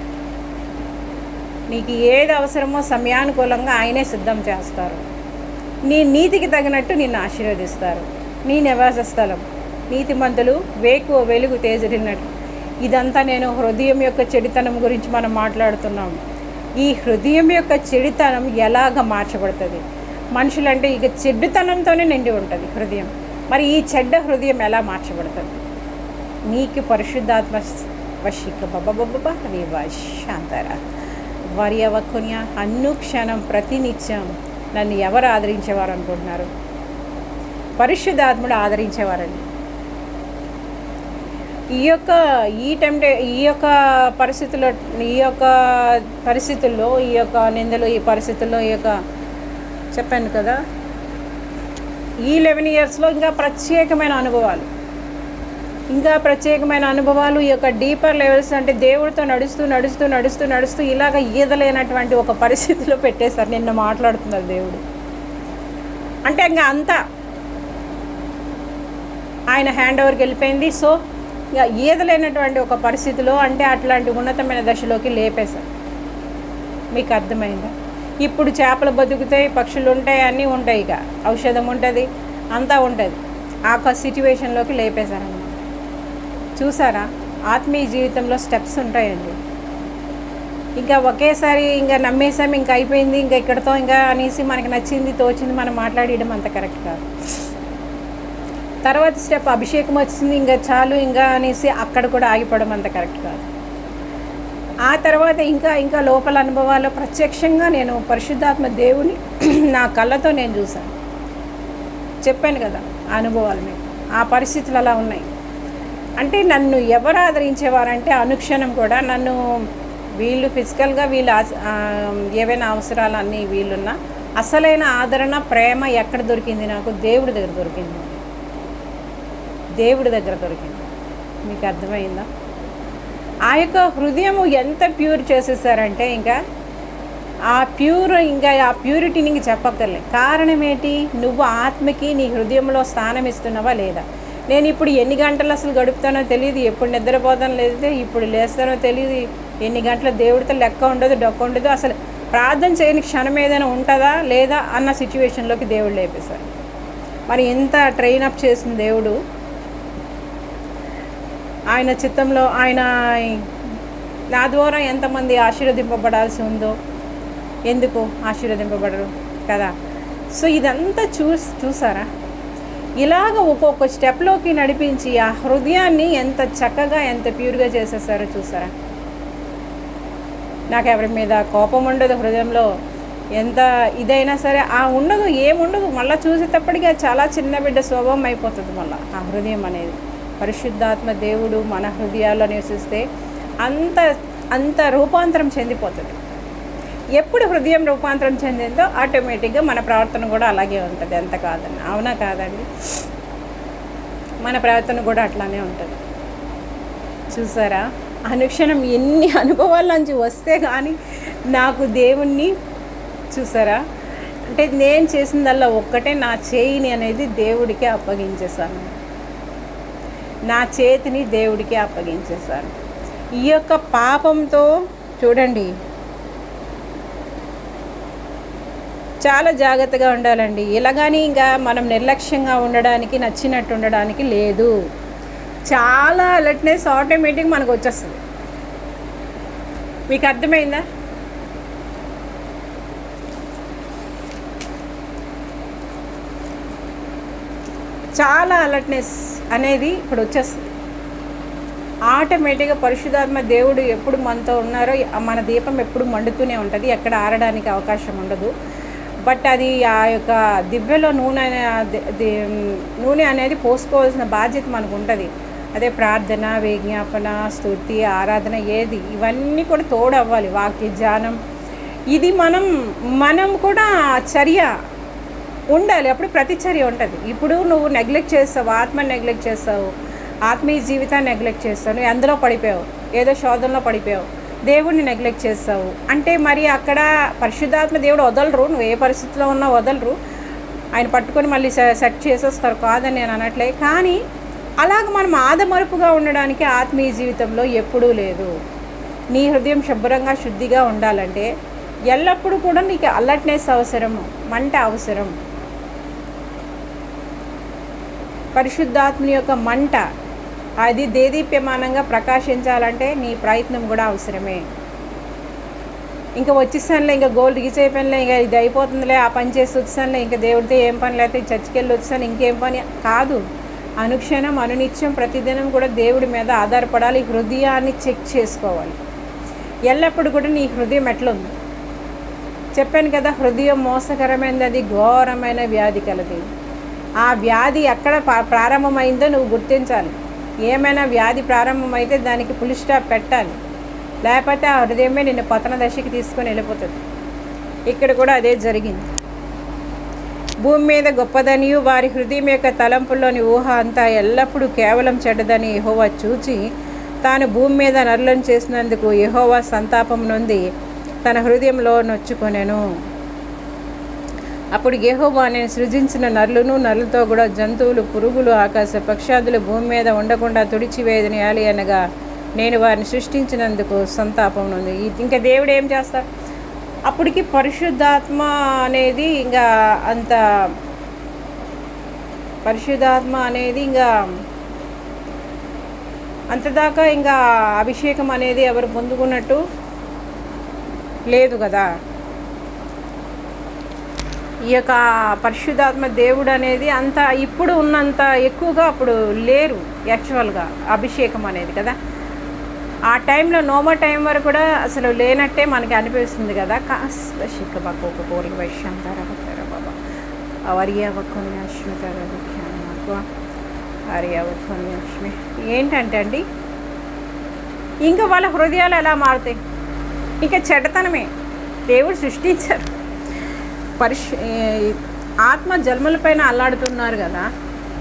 నీకు ఏది అవసరమో సమయానుకూలంగా ఆయనే సిద్ధం చేస్తారు. నీ నీతికి తగినట్టు నిన్ను ఆశీర్వదిస్తారు. నీ నివాస స్థలం నీతిమంతులు వేకువ వెలుగు తేజరినట్టు. ఇదంతా నేను హృదయం యొక్క చెడుతనం గురించి మనం మాట్లాడుతున్నాము. ఈ హృదయం యొక్క చెడుతనం ఎలాగ మార్చబడుతుంది? మనుషులంటే ఇక చెడ్డుతనంతోనే నిండి ఉంటుంది హృదయం. మరి ఈ చెడ్డ హృదయం ఎలా మార్చబడుతుంది? నీకు పరిశుద్ధాత్మ వశిక బబ్బబ్బబ్బ శాంతర వర్యవకున్య అనుక్షణం ప్రతినిత్యం నన్ను ఎవరు ఆదరించేవారు అనుకుంటున్నారు? పరిశుద్ధాత్ముడు ఆదరించేవారండి. ఈ యొక్క పరిస్థితుల్లో ఈ యొక్క నిందలు, ఈ పరిస్థితుల్లో చెప్పాను కదా, ఈ 11 ఇయర్స్లో ఇంకా ప్రత్యేకమైన అనుభవాలు, ఈ యొక్క డీపర్ లెవెల్స్, అంటే దేవుడితో నడుస్తూ ఇలాగ ఈదలేనటువంటి ఒక పరిస్థితిలో పెట్టేశారు. నిన్న మాట్లాడుతున్నారు దేవుడు అంటే ఇంకా అంతా ఆయన హ్యాండ్ ఓవర్కి వెళ్ళిపోయింది. సో ఇక ఈదలేనటువంటి ఒక పరిస్థితిలో, అంటే అట్లాంటి ఉన్నతమైన దశలోకి లేపేశారు. మీకు అర్థమైందా? ఇప్పుడు చేపలు బతుకుతాయి, పక్షులు ఉంటాయి, అన్నీ ఉంటాయి, ఇక ఔషధం ఉంటుంది, అంతా ఉంటుంది. ఆ సిచ్యువేషన్లోకి లేపేశారన్నమాట. చూసారా, ఆత్మీయ జీవితంలో స్టెప్స్ ఉంటాయండి. ఇంకా ఒకేసారి ఇంకా నమ్మేసాం, ఇంకా అయిపోయింది, ఇంకా ఇక్కడతో ఇంకా అనేసి మనకి నచ్చింది తోచింది మనం మాట్లాడడం అంత కరెక్ట్ కాదు. తర్వాత స్టెప్ అభిషేకం వచ్చింది, ఇంకా చాలు ఇంకా అనేసి అక్కడ కూడా ఆగిపోవడం అంత కరెక్ట్ కాదు. ఆ తర్వాత ఇంకా లోపల అనుభవాల్లో ప్రత్యక్షంగా నేను పరిశుద్ధాత్మ దేవుని నా కళ్ళతో నేను చూశాను. చెప్పాను కదా ఆ అనుభవాలు మీకు. ఆ పరిస్థితులు అలా ఉన్నాయి. అంటే నన్ను ఎవరు ఆదరించేవారంటే అనుక్షణం కూడా నన్ను వీళ్ళు ఫిజికల్గా ఏవైనా అవసరాలు అన్నీ వీళ్ళున్నా, అసలైన ఆదరణ ప్రేమ ఎక్కడ దొరికింది నాకు? దేవుడి దగ్గర దొరికింది. మీకు అర్థమైందా? ఆ యొక్క హృదయం ఎంత ప్యూర్ చేసేసారంటే ఇంకా ఆ ప్యూరిటీని ఇంక చెప్పక్కర్లే. కారణం ఏంటి? నువ్వు ఆత్మకి నీ హృదయంలో స్థానం ఇస్తున్నావా లేదా? నేను ఇప్పుడు ఎన్ని గంటలు అసలు గడుపుతానో తెలియదు, ఎప్పుడు నిద్రపోతానో లేదు, ఇప్పుడు లేస్తానో తెలియదు, ఎన్ని గంటల దేవుడితో లెక్క ఉండదు, డొక్క ఉండదు. అసలు ప్రార్థన చేయని క్షణం ఏదైనా ఉంటుందా లేదా అన్న సిచ్యువేషన్లోకి దేవుడు లేపేశారు. మరి ఎంత ట్రైన్ అప్ చేసిన దేవుడు, ఆయన చిత్తంలో ఆయన నా ద్వారా ఎంతమంది ఆశీర్వదింపబడాల్సి ఉందో, ఎందుకు ఆశీర్వదింపబడరు కదా. సో ఇదంతా చూసారా, ఇలాగ ఒక్కొక్క స్టెప్లోకి నడిపించి ఆ హృదయాన్ని ఎంత చక్కగా ఎంత ప్యూర్గా చేసేసారో చూసారా. నాకు ఎవరి మీద కోపం ఉండదు, హృదయంలో ఎంత ఇదైనా సరే ఉండదు, ఏముండదు. మళ్ళీ చూసేటప్పటికీ చాలా చిన్న బిడ్డ స్వభావం అయిపోతుంది. మళ్ళీ ఆ హృదయం అనేది పరిశుద్ధాత్మ దేవుడు మన హృదయాల్లో నివసిస్తే అంత రూపాంతరం చెందిపోతుంది. ఎప్పుడు హృదయం రూపాంతరం చెందిందో ఆటోమేటిక్గా మన ప్రవర్తన కూడా అలాగే ఉంటుంది. ఎంత కాదండి, అవునా కాదండి, మన ప్రవర్తన కూడా అట్లానే ఉంటుంది. చూసారా, అనుక్షణం ఎన్ని అనుభవాల నుంచి వస్తే కానీ నాకు దేవుణ్ణి చూసారా, అంటే నేను చేసిందల్లా ఒక్కటే, నా చేయిని అనేది దేవుడికే అప్పగించేశాను, నా చేతిని దేవుడికే అప్పగించేశాను. ఈ యొక్క పాపంతో చూడండి చాలా జాగ్రత్తగా ఉండాలండి. ఇలాగని ఇంకా మనం నిర్లక్ష్యంగా ఉండడానికి, నచ్చినట్టు ఉండడానికి లేదు. చాలా అలర్ట్నెస్ ఆటోమేటిక్ మనకు వచ్చేస్తుంది. మీకు అర్థమైందా? చాలా అలర్ట్నెస్ అనేది ఇప్పుడు వచ్చేస్తుంది ఆటోమేటిక్గా. పరిశుద్ధాత్మ దేవుడు ఎప్పుడు మనతో ఉన్నారో మన దీపం ఎప్పుడు మండుతూనే ఉంటుంది, ఎక్కడ ఆరడానికి అవకాశం ఉండదు. బట్ అది ఆ యొక్క దివ్యలో నూనె అనేది పోసుకోవాల్సిన బాధ్యత మనకు ఉంటుంది. అదే ప్రార్థన, విజ్ఞాపన, స్తుతి, ఆరాధన, ఏది ఇవన్నీ కూడా తోడు అవ్వాలి. వాక్య ధ్యానం ఇది మనం కూడా చర్య ఉండాలి. అప్పుడు ప్రతిచర్య ఉంటుంది. ఇప్పుడు నువ్వు నెగ్లెక్ట్ చేస్తావు, ఆత్మని నెగ్లెక్ట్ చేస్తావు, ఆత్మీయ జీవితాన్ని నెగ్లెక్ట్ చేస్తావు, నువ్వు ఎందులో పడిపోయావు, ఏదో శోధనలో పడిపోయావు, దేవుడిని నెగ్లెక్ట్ చేస్తావు అంటే మరి అక్కడ పరిశుద్ధాత్మ దేవుడు వదలరు. నువ్వు ఏ పరిస్థితిలో ఉన్నా వదలరు, ఆయన పట్టుకొని మళ్ళీ సెట్ చేసేస్తారు, కాదని నేను అనట్లే. కానీ అలాగ మనం ఆదమరుపుగా ఉండడానికి ఆత్మీయ జీవితంలో ఎప్పుడూ లేదు. నీ హృదయం శుభ్రంగా శుద్ధిగా ఉండాలంటే ఎల్లప్పుడూ కూడా నీకు అలర్ట్నెస్ అవసరము, మంట అవసరం. పరిశుద్ధాత్మని యొక్క మంట అది దేదీప్యమానంగా ప్రకాశించాలంటే నీ ప్రయత్నం కూడా అవసరమే. ఇంకా వచ్చేసానులే, ఇంకా గోల్డ్ రీచ్ అయిపోయినలే, ఇంకా ఇది అయిపోతుందిలే, ఆ పని చేసి వచ్చానులే, ఇంకా దేవుడితో ఏం పని, లేకపోతే చర్చికి వెళ్ళి వచ్చాను ఇంకేం పని కాదు. అనుక్షణం అనునిత్యం ప్రతిదినం కూడా దేవుడి మీద ఆధారపడాలి. హృదయాన్ని చెక్ చేసుకోవాలి. ఎల్లప్పుడు కూడా నీ హృదయం ఎట్లుంది చెప్పాను కదా, హృదయం మోసకరమైనది, అది ఘోరమైన వ్యాధి కలది. ఆ వ్యాధి ఎక్కడ ప్రారంభమైందో నువ్వు గుర్తించాలి. ఏమైనా వ్యాధి ప్రారంభమైతే దానికి ఫుల్ స్టాప్ పెట్టాలి, లేకపోతే ఆ హృదయమే నిన్ను పతన దశకి తీసుకొని వెళ్ళిపోతుంది. ఇక్కడ కూడా అదే జరిగింది. భూమి మీద గొప్పదనియు వారి హృదయం యొక్క తలంపుల్లోని ఊహ అంతా ఎల్లప్పుడూ కేవలం చెడ్డదని యెహోవా చూచి తాను భూమి మీద నరులను చేసినందుకు యెహోవా సంతాపం నొంది తన హృదయంలో నొచ్చుకొనెను. అప్పుడు యెహోవా నేను సృజించిన నరులతో కూడా జంతువులు, పురుగులు, ఆకాశ పక్షాదులు భూమి మీద ఉండకుండా తుడిచివేయనియాలి అనగా నేను వారిని సృష్టించినందుకు సంతాపం ఉంది. ఇంకా దేవుడు ఏం చేస్తాడు? అప్పటికి పరిశుద్ధాత్మ అనేది ఇంకా అంతదాకా ఇంకా అభిషేకం అనేది ఎవరు పొందుకున్నట్టు లేదు కదా. ఈ యొక్క పరిశుద్ధాత్మ దేవుడు అనేది అంత ఇప్పుడు ఉన్నంత ఎక్కువగా అప్పుడు లేరు యాక్చువల్గా అభిషేకం అనేది కదా. ఆ టైంలో నోమో టైం వరకు కూడా అసలు లేనట్టే మనకి అనిపిస్తుంది కదా. కాస్త మాకు ఒక కోరిక వైశ్యంతారా బాబా అర్యావత్వన్యాష్మి ఏంటంటే అండి, ఇంకా వాళ్ళ హృదయాలు ఎలా మారుతాయి? ఇంకా చెడ్డతనమే. దేవుడు సృష్టించారు, ఆత్మ జన్మలపైన అల్లాడుతున్నారు కదా.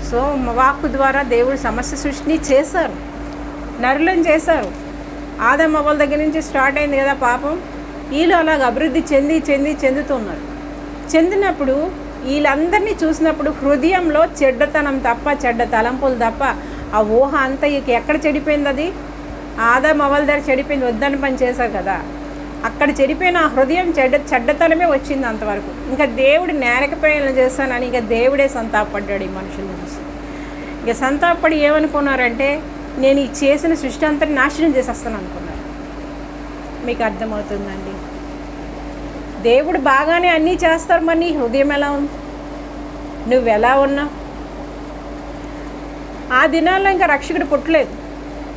సో వాక్కు ద్వారా దేవుడు సమస్య సృష్టిని చేశారు, నరులను చేశారు. ఆదమ్ అవ్వల దగ్గర నుంచి స్టార్ట్ అయింది కదా పాపం. వీళ్ళు అలాగ అభివృద్ధి చెందుతున్నారు. చెందినప్పుడు వీళ్ళందరినీ చూసినప్పుడు హృదయంలో చెడ్డతనం తప్ప, చెడ్డ తలంపులు తప్ప ఆ ఊహ అంతా ఎక్కడ చెడిపోయింది? అది ఆదమ్ అవ్వల దగ్గర చెడిపోయింది, వద్దని పని చేశారు కదా. అక్కడ చెడిపోయిన ఆ హృదయం చెడ్డతనమే వచ్చింది అంతవరకు. ఇంకా దేవుడు నేరకపోయిన చేస్తానని ఇంకా దేవుడే సంతాపడ్డాడు ఈ మనుషులను చూసి. ఇక సంతాపడి ఏమనుకున్నారంటే నేను ఈ చేసిన సృష్టి అంతా నాశనం చేసేస్తాను అనుకున్నారు. మీకు అర్థమవుతుందండి? దేవుడు బాగానే అన్నీ చేస్తారు, మరి నీ హృదయం ఎలా ఉంది? నువ్వు ఎలా ఉన్నావు? ఆ దినాల్లో ఇంకా రక్షకుడు పుట్టలేదు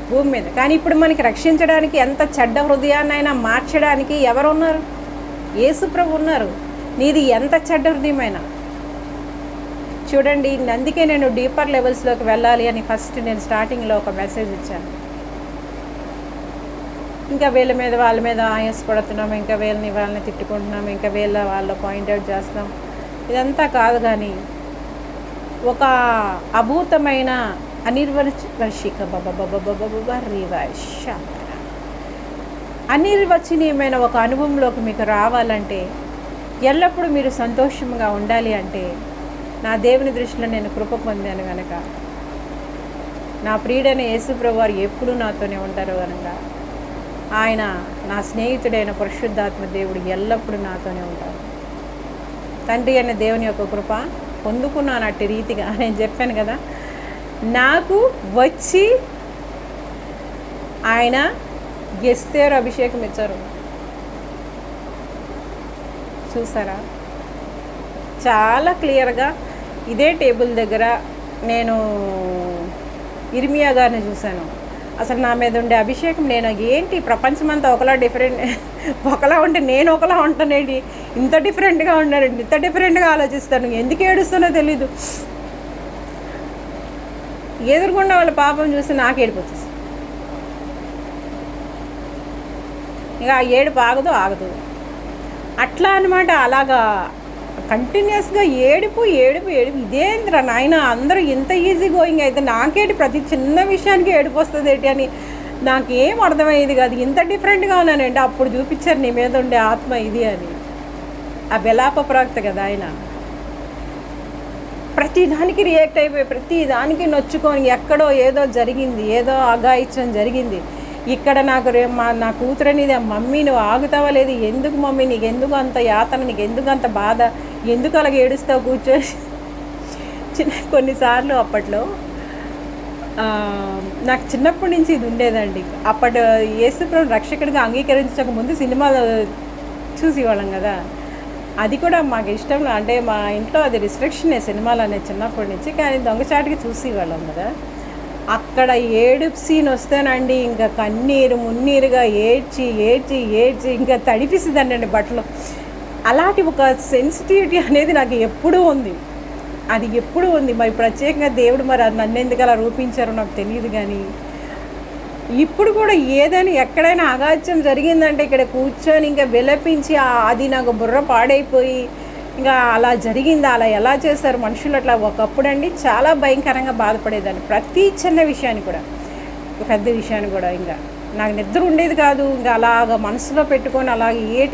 భూమి మీద, కానీ ఇప్పుడు మనకి రక్షించడానికి ఎంత చెడ్డ హృదయాన్నైనా మార్చడానికి ఎవరు ఉన్నారు? యేసుప్రభు ఉన్నారు. నీది ఎంత చెడ్డ హృదయమైనా చూడండి. అందుకే నేను డీపర్ లెవెల్స్లోకి వెళ్ళాలి అని ఫస్ట్ నేను స్టార్టింగ్లో ఒక మెసేజ్ ఇచ్చాను. ఇంకా వీళ్ళ మీద వాళ్ళ మీద ఆయాసపడుతున్నాం, ఇంకా వాళ్ళని తిట్టుకుంటున్నాం, ఇంకా వాళ్ళ పాయింట్అవుట్ చేస్తాం, ఇదంతా కాదు. కానీ ఒక అభూతమైన అనిర్వచనీయమైన ఒక అనుభవంలోకి మీకు రావాలంటే, ఎల్లప్పుడూ మీరు సంతోషంగా ఉండాలి అంటే, నా దేవుని దృష్టిలో నేను కృప పొందాను కనుక, నా ప్రియుడైన యేసుప్రభు వారు ఎప్పుడూ నాతోనే ఉంటారు కనుక, ఆయన నా స్నేహితుడైన పరిశుద్ధాత్మ దేవుడు ఎల్లప్పుడూ నాతోనే ఉంటారు. తండ్రి అయిన దేవుని యొక్క కృప పొందుకున్నాను అట్టి రీతిగా. నేను చెప్పాను కదా, నాకు వచ్చి ఆయన ఎస్తేరు అభిషేకం ఇచ్చారు. చూసారా? చాలా క్లియర్గా ఇదే టేబుల్ దగ్గర నేను ఇర్మియా గారిని చూశాను. అసలు నా మీద ఉండే అభిషేకం, నేను ఏంటి ప్రపంచమంతా ఒకలా డిఫరెంట్, ఒకలా ఉంటే నేను ఒకలా ఉంటానేంటి, ఇంత డిఫరెంట్గా ఉన్నానండి, ఇంత డిఫరెంట్గా ఆలోచిస్తాను, ఎందుకు ఏడుస్తానో తెలీదు. ఎదురుకుండా వాళ్ళ పాపం చూసి నాకు ఏడుపు వచ్చేస్తుంది. ఇక ఆ ఏడుపు ఆగదు అట్లా అనమాట. అలాగా కంటిన్యూస్గా ఏడుపు. ఇదేంద్రా నాయన, అందరూ ఇంత ఈజీ గోయింగ్ అయితే నాకేంటి ప్రతి చిన్న విషయానికి ఏడుపు వస్తుంది ఏంటి అని నాకేం అర్థమయ్యేది కాదు. ఇంత డిఫరెంట్గా ఉన్నానండి. అప్పుడు చూపించారు నీ మీద ఉండే ఆత్మ ఇది అని. ఆ బెలాప ప్రాక్త కదా ఆయన. ప్రతి దానికి రియాక్ట్ అయిపోయి, ప్రతి దానికి నొచ్చుకొని, ఎక్కడో ఏదో జరిగింది, ఏదో అఘాయిత్యం జరిగింది. ఇక్కడ నాకు నా కూతురు అనేది, మమ్మీ నువ్వు ఆగుతావా లేదు, ఎందుకు మమ్మీ నీకు ఎందుకు అంత యాతన, నీకు ఎందుకు అంత బాధ, ఎందుకు అలాగ ఏడుస్తావు కూర్చొని. కొన్నిసార్లు అప్పట్లో నాకు చిన్నప్పటి నుంచి ఇది ఉండేదండి. అప్పటి యేసుప్రభుని రక్షకుడిగా అంగీకరించక ముందు సినిమాలు చూసేవాళ్ళం కదా, అది కూడా మాకు ఇష్టం. అంటే మా ఇంట్లో అది రిస్ట్రిక్షనే సినిమాలు అనేది చిన్నప్పటి నుంచి, కానీ దొంగచాటుగా చూసేవాళ్ళం కదా. అక్కడ ఏడుపు సీన్ వస్తేనండి, ఇంకా కన్నీరు మున్నీరుగా ఏడ్చి ఇంకా తడిపిస్తుందండి బట్టలు. అలాంటి ఒక సెన్సిటివిటీ అనేది నాకు ఎప్పుడూ ఉంది, అది ఎప్పుడూ ఉంది. మరి ప్రత్యేకంగా దేవుడు మరి అది నన్ను ఎందుకు అలా రూపించారో నాకు తెలియదు. కానీ ఇప్పుడు కూడా ఏదైనా ఎక్కడైనా అగాధ్యం జరిగిందంటే ఇక్కడ కూర్చొని ఇంకా విలపించి, అది నాకు బుర్ర పాడైపోయి, ఇంకా అలా జరిగిందా, అలా ఎలా చేశారు మనుషులు అట్లా. ఒకప్పుడు అండి చాలా భయంకరంగా బాధపడేదాన్ని, ప్రతి చిన్న విషయాన్ని కూడా, పెద్ద విషయాన్ని కూడా. ఇంకా నాకు నిద్ర ఉండేది కాదు. ఇంకా అలాగ మనసులో పెట్టుకొని అలాగే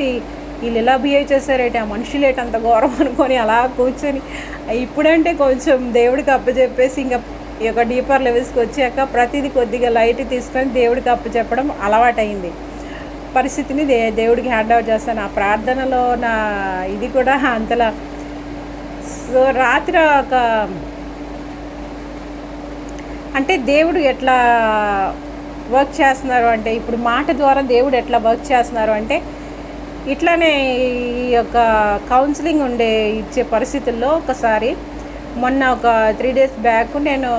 వీళ్ళు ఎలా బిహేవ్ చేశారేంటి, ఆ మనుషులు ఏంటి అంత ఘోరం అనుకొని అలా కూర్చొని. ఇప్పుడంటే కొంచెం దేవుడికి అప్పచెప్పేసి ఇంకా ఈ యొక్క డీపర్ లెవెల్స్కి వచ్చాక ప్రతిదీ కొద్దిగా లైట్ తీసుకొని దేవుడికి అప్పచెప్పడం అలవాటైంది. పరిస్థితిని దేవుడికి హ్యాండ్ ఓవర్ చేస్తాను. ఆ ప్రార్థనలో నా ఇది కూడా అంతలా. సో రాత్రి ఒక అంటే దేవుడు ఎట్లా వర్క్ చేస్తున్నారు అంటే, ఇప్పుడు మాట ద్వారా దేవుడు ఎట్లా వర్క్ చేస్తున్నారు అంటే, ఇట్లానే ఈ యొక్క కౌన్సిలింగ్ ఇచ్చే పరిస్థితుల్లో ఒకసారి మొన్న ఒక 3 days బ్యాక్ నేను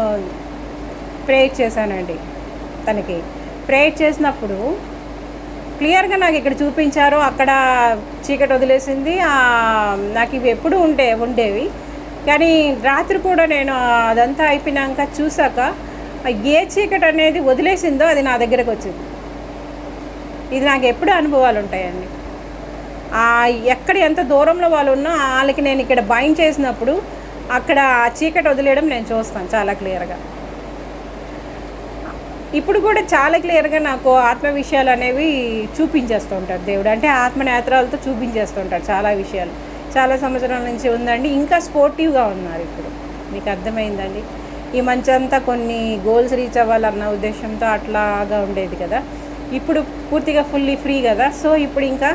ప్రేయర్ చేశానండి. తనకి ప్రేయర్ చేసినప్పుడు క్లియర్గా నాకు ఇక్కడ చూపించారు, అక్కడ చీకటి వదిలేసింది. నాకు ఇవి ఎప్పుడు ఉండేవి, కానీ రాత్రి కూడా నేను అదంతా అయిపోయినాక చూసాక ఏ చీకటి అనేది వదిలేసిందో అది నా దగ్గరకు వచ్చింది. ఇది నాకు ఎప్పుడు అనుభవాలు ఉంటాయండి. ఎక్కడ ఎంత దూరంలో వాళ్ళు ఉన్నా వాళ్ళకి నేను ఇక్కడ బైండ్ చేసినప్పుడు అక్కడ చీకటి వదిలేయడం నేను చూస్తాను చాలా క్లియర్గా. ఇప్పుడు కూడా చాలా క్లియర్గా నాకు ఆత్మ విషయాలు అనేవి చూపించేస్తూ ఉంటారు దేవుడు. అంటే ఆత్మ నేత్రాలతో చూపించేస్తూ ఉంటారు చాలా విషయాలు. చాలా సంవత్సరాల నుంచి ఉందండి, ఇంకా స్పోర్టివ్గా ఉన్నారు ఇప్పుడు. మీకు అర్థమైందండి. ఈ మంచి అంతా కొన్ని గోల్స్ రీచ్ అవ్వాలన్న ఉద్దేశంతో అట్లాగా ఉండేది కదా, ఇప్పుడు పూర్తిగా ఫుల్లీ ఫ్రీ కదా. సో ఇప్పుడు ఇంకా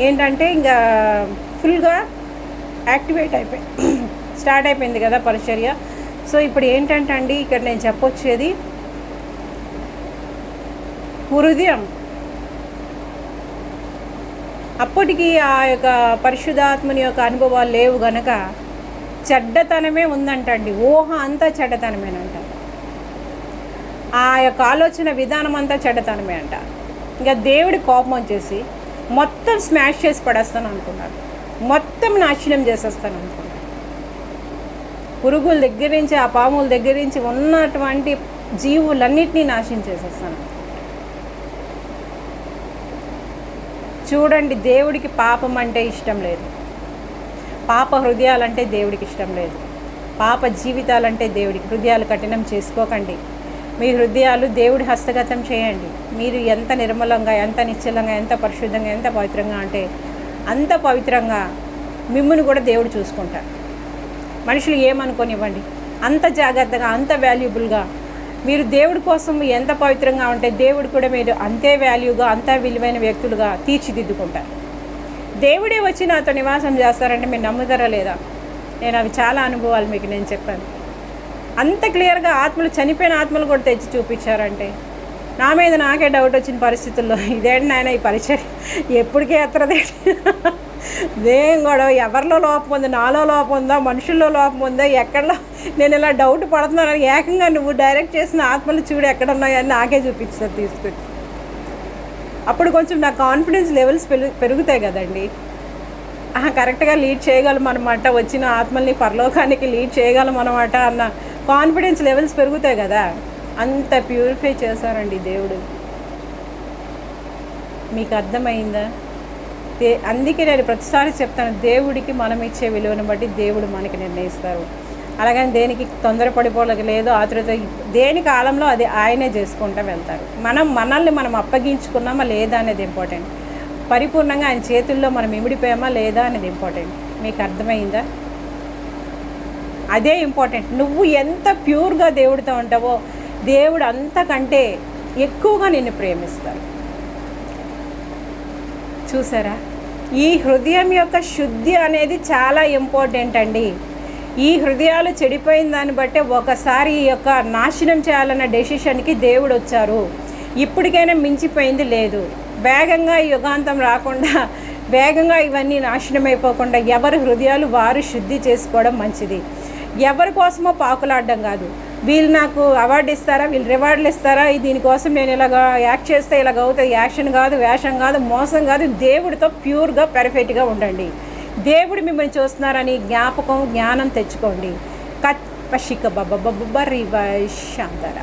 ఏంటంటే ఇంకా ఫుల్గా యాక్టివేట్ స్టార్ట్ అయిపోయింది కదా పరిచర్య. సో ఇప్పుడు ఏంటంటే అండి, ఇక్కడ నేను చెప్పొచ్చేది అప్పటికి ఆ యొక్క పరిశుద్ధాత్మని యొక్క అనుభవాలు లేవు గనక చెడ్డతనమే ఉందంటండి. ఊహ అంతా చెడ్డతనమేనంట. ఆ యొక్క ఆలోచన విధానం అంతా చెడ్డతనమే అంట. ఇంకా దేవుడి కోపం వచ్చేసి మొత్తం స్మాష్ చేసి పడేస్తాను అనుకున్నాడు. మొత్తం నాశనం చేసేస్తాను అనుకున్నాడు. పురుగుల దగ్గర నుంచి, ఆ పాముల దగ్గర నుంచి ఉన్నటువంటి జీవులన్నిటినీ నాశనం చేసేస్తాను. చూడండి, దేవుడికి పాపం అంటే ఇష్టం లేదు. పాప హృదయాలంటే దేవుడికి ఇష్టం లేదు. పాప జీవితాలంటే దేవుడికి. హృదయాలు కఠినం చేసుకోకండి. మీ హృదయాలు దేవుడి హస్తగతం చేయండి. మీరు ఎంత నిర్మలంగా, ఎంత నిశ్చలంగా, ఎంత పరిశుద్ధంగా, ఎంత పవిత్రంగా అంటే అంత పవిత్రంగా మిమ్మల్ని కూడా దేవుడు చూసుకుంటారు. మనుషులు ఏమనుకోనివ్వండి, అంత జాగ్రత్తగా, అంత వాల్యుబుల్గా మీరు దేవుడి కోసం ఎంత పవిత్రంగా ఉంటే దేవుడు కూడా మీరు అంతే వాల్యూగా, అంత విలువైన వ్యక్తులుగా తీర్చిదిద్దుకుంటారు. దేవుడే వచ్చి నాతో నివాసం చేస్తారంటే మీరు నమ్ముతారా లేదా? నేను అవి చాలా అనుభవాలు మీకు నేను చెప్పాను. అంత క్లియర్గా ఆత్మలు, చనిపోయిన ఆత్మలు కూడా తెచ్చి చూపించారంటే నా మీద నాకే డౌట్ వచ్చిన పరిస్థితుల్లో, ఇదేంటి నాయన ఈ పరిచయం ఎప్పటికీ ఎత్తరదేంటి, దేం గొడవ, ఎవరిలో లోపం ఉంది, నాలో లోపం ఉందా, మనుషుల్లో లోపం ఉందా, ఎక్కడలో నేను ఇలా డౌట్ పడుతున్నాను. ఏకంగా నువ్వు డైరెక్ట్ చేసిన ఆత్మలు చూడు ఎక్కడున్నాయని నాకే చూపిస్తారు తీసుకొచ్చి. అప్పుడు కొంచెం నా కాన్ఫిడెన్స్ లెవెల్స్ పెరుగుతాయి కదండి. కరెక్ట్గా లీడ్ చేయగలం అనమాట, వచ్చిన ఆత్మల్ని పరలోకానికి లీడ్ చేయగలం అనమాట అన్న కాన్ఫిడెన్స్ లెవెల్స్ పెరుగుతాయి కదా. అంత ప్యూరిఫై చేశారండి దేవుడు. మీకు అర్థమైందా? అందుకే నేను ప్రతిసారి చెప్తాను, దేవుడికి మనం ఇచ్చే విలువను బట్టి దేవుడు మనకి నిర్ణయిస్తారు. అలాగని దేనికి తొందరపడిపోలేక లేదు, ఆతృత, దేని కాలంలో అది ఆయనే చేసుకుంటూ వెళ్తారు. మనల్ని మనం అప్పగించుకున్నామా లేదా అనేది ఇంపార్టెంట్. పరిపూర్ణంగా ఆయన చేతుల్లో మనం ఇమిడిపోయామా లేదా అనేది ఇంపార్టెంట్. మీకు అర్థమైందా? అదే ఇంపార్టెంట్. నువ్వు ఎంత ప్యూర్గా దేవుడితో ఉంటావో దేవుడు అంతకంటే ఎక్కువగా నిన్ను ప్రేమిస్తారు. చూసారా? ఈ హృదయం యొక్క శుద్ధి అనేది చాలా ఇంపార్టెంట్ అండి. ఈ హృదయాలు చెడిపోయిన దాన్ని బట్టే ఒకసారి ఈ యొక్క నాశనం చేయాలన్న డెసిషన్కి దేవుడు వచ్చారు. ఇప్పటికైనా మించిపోయింది లేదు. వేగంగా ఈ యుగాంతం రాకుండా, వేగంగా ఇవన్నీ నాశనం అయిపోకుండా ఎవరి హృదయాలు వారు శుద్ధి చేసుకోవడం మంచిది. ఎవరి కోసమో పాకులాడడం కాదు. వీళ్ళు నాకు అవార్డు ఇస్తారా, వీళ్ళు రివార్డులు ఇస్తారా, దీనికోసం నేను ఇలాగ యాక్ట్ చేస్తే ఇలాగ అవుతుంది. యాక్షన్ కాదు, వేషం కాదు, మోసం కాదు. దేవుడితో ప్యూర్గా పర్ఫెక్ట్గా ఉండండి. దేవుడు మిమ్మల్ని చూస్తున్నారని జ్ఞాపకం, జ్ఞానం తెచ్చుకోండి. పషిక బబ్బ రివాషాంతర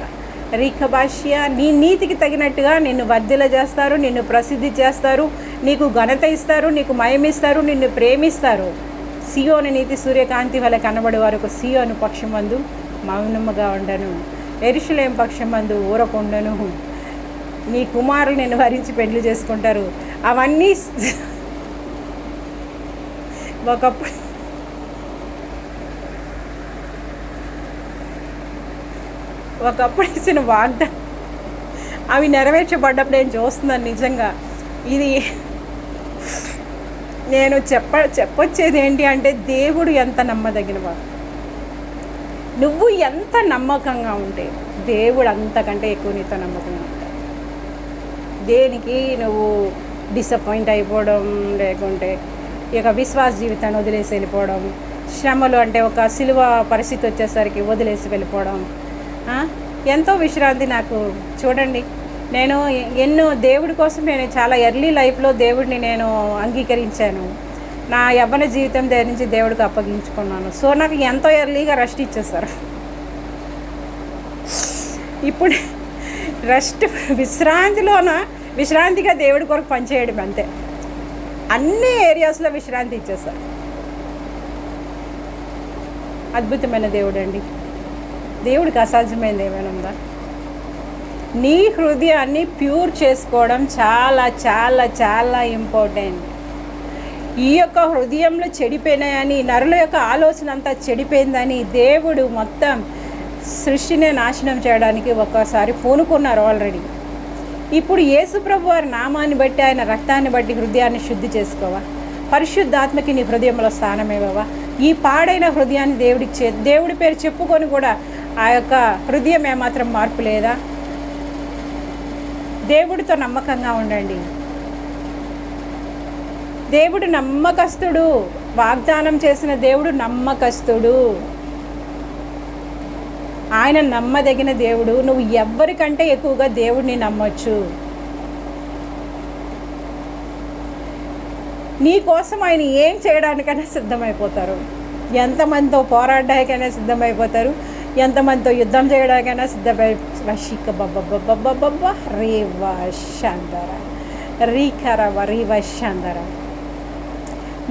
రిఖభాష్య. నీ నీతికి తగినట్టుగా నిన్ను వర్ధిల చేస్తారు, నిన్ను ప్రసిద్ధి చేస్తారు, నీకు ఘనత ఇస్తారు, నీకు మయమిస్తారు, నిన్ను ప్రేమిస్తారు. సియోను నీతి సూర్యకాంతి వల్ల కనబడే వారికి సియోను పక్షమందు మౌనముగా ఉండను, యెరూషలేము పక్షమందు ఊరకుండను. నీ కుమారులు నిన్ను వరించి పెళ్లి చేసుకుంటారు. అవన్నీ ఒకప్పుడు ఇచ్చిన వాగ్దానం అవి నెరవేర్చబడ్డప్పుడు నేను చూస్తున్నాను. నిజంగా ఇది నేను చెప్పొచ్చేది ఏంటి అంటే, దేవుడు ఎంత నమ్మదగినవాడు. నువ్వు ఎంత నమ్మకంగా ఉంటే దేవుడు అంతకంటే ఎక్కువ నీతో నమ్మకంగా ఉంటాడు. దేనికి నువ్వు డిసప్పాయింట్ అయిపోవడం, లేకుంటే ఇక విశ్వాస జీవితాన్ని వదిలేసి వెళ్ళిపోవడం, శ్రమలు అంటే ఒక సిలువ పరిస్థితి వచ్చేసరికి వదిలేసి వెళ్ళిపోవడం. ఎంతో విశ్రాంతి నాకు. చూడండి, నేను ఎన్నో దేవుడి కోసం నేను చాలా ఎర్లీ లైఫ్లో దేవుడిని నేను అంగీకరించాను. నా యవ్వన జీవితం దగ్గర నుంచి దేవుడికి అప్పగించుకున్నాను. సో నాకు ఎంతో ఎర్లీగా రెస్ట్ ఇచ్చేస్తారు. ఇప్పుడు రెస్ట్ విశ్రాంతిగా దేవుడి కొరకు పనిచేయడం అంతే. అన్ని ఏరియాస్లో విశ్రాంతి ఇచ్చేస్తారు. అద్భుతమైన దేవుడు అండి. దేవుడికి అసాధ్యమైనది ఏమైనా ఉందా? నీ హృదయాన్ని ప్యూర్ చేసుకోవడం చాలా చాలా చాలా ఇంపార్టెంట్. ఈ యొక్క హృదయంలో చెడిపోయినాయని, నరుల యొక్క ఆలోచన అంతా చెడిపోయిందని దేవుడు మొత్తం సృష్టినే నాశనం చేయడానికి ఒక్కసారి పూనుకున్నారు ఆల్రెడీ. ఇప్పుడు యేసుప్రభు వారి నామాన్ని బట్టి, ఆయన రక్తాన్ని బట్టి హృదయాన్ని శుద్ధి చేసుకోవా? పరిశుద్ధాత్మకి నీ హృదయంలో స్థానమేవా? ఈ పాడైన హృదయాన్ని దేవుడి పేరు చెప్పుకొని కూడా ఆ యొక్క హృదయం ఏమాత్రం మార్పు లేదా? దేవుడితో నమ్మకంగా ఉండండి. దేవుడు నమ్మకస్తుడు. వాగ్దానం చేసిన దేవుడు నమ్మకస్తుడు. ఆయన నమ్మదగిన దేవుడు. నువ్వు ఎవ్వరికంటే ఎక్కువగా దేవుడిని నమ్మొచ్చు. నీ కోసం ఆయన ఏం చేయడానికైనా సిద్ధమైపోతారు. ఎంతమందితో పోరాడడానికైనా సిద్ధమైపోతారు. ఎంతమందితో యుద్ధం చేయడానికైనా సిద్ధమై వశిక బబ్బ రీవశందర రీఖరవ రీవశందర.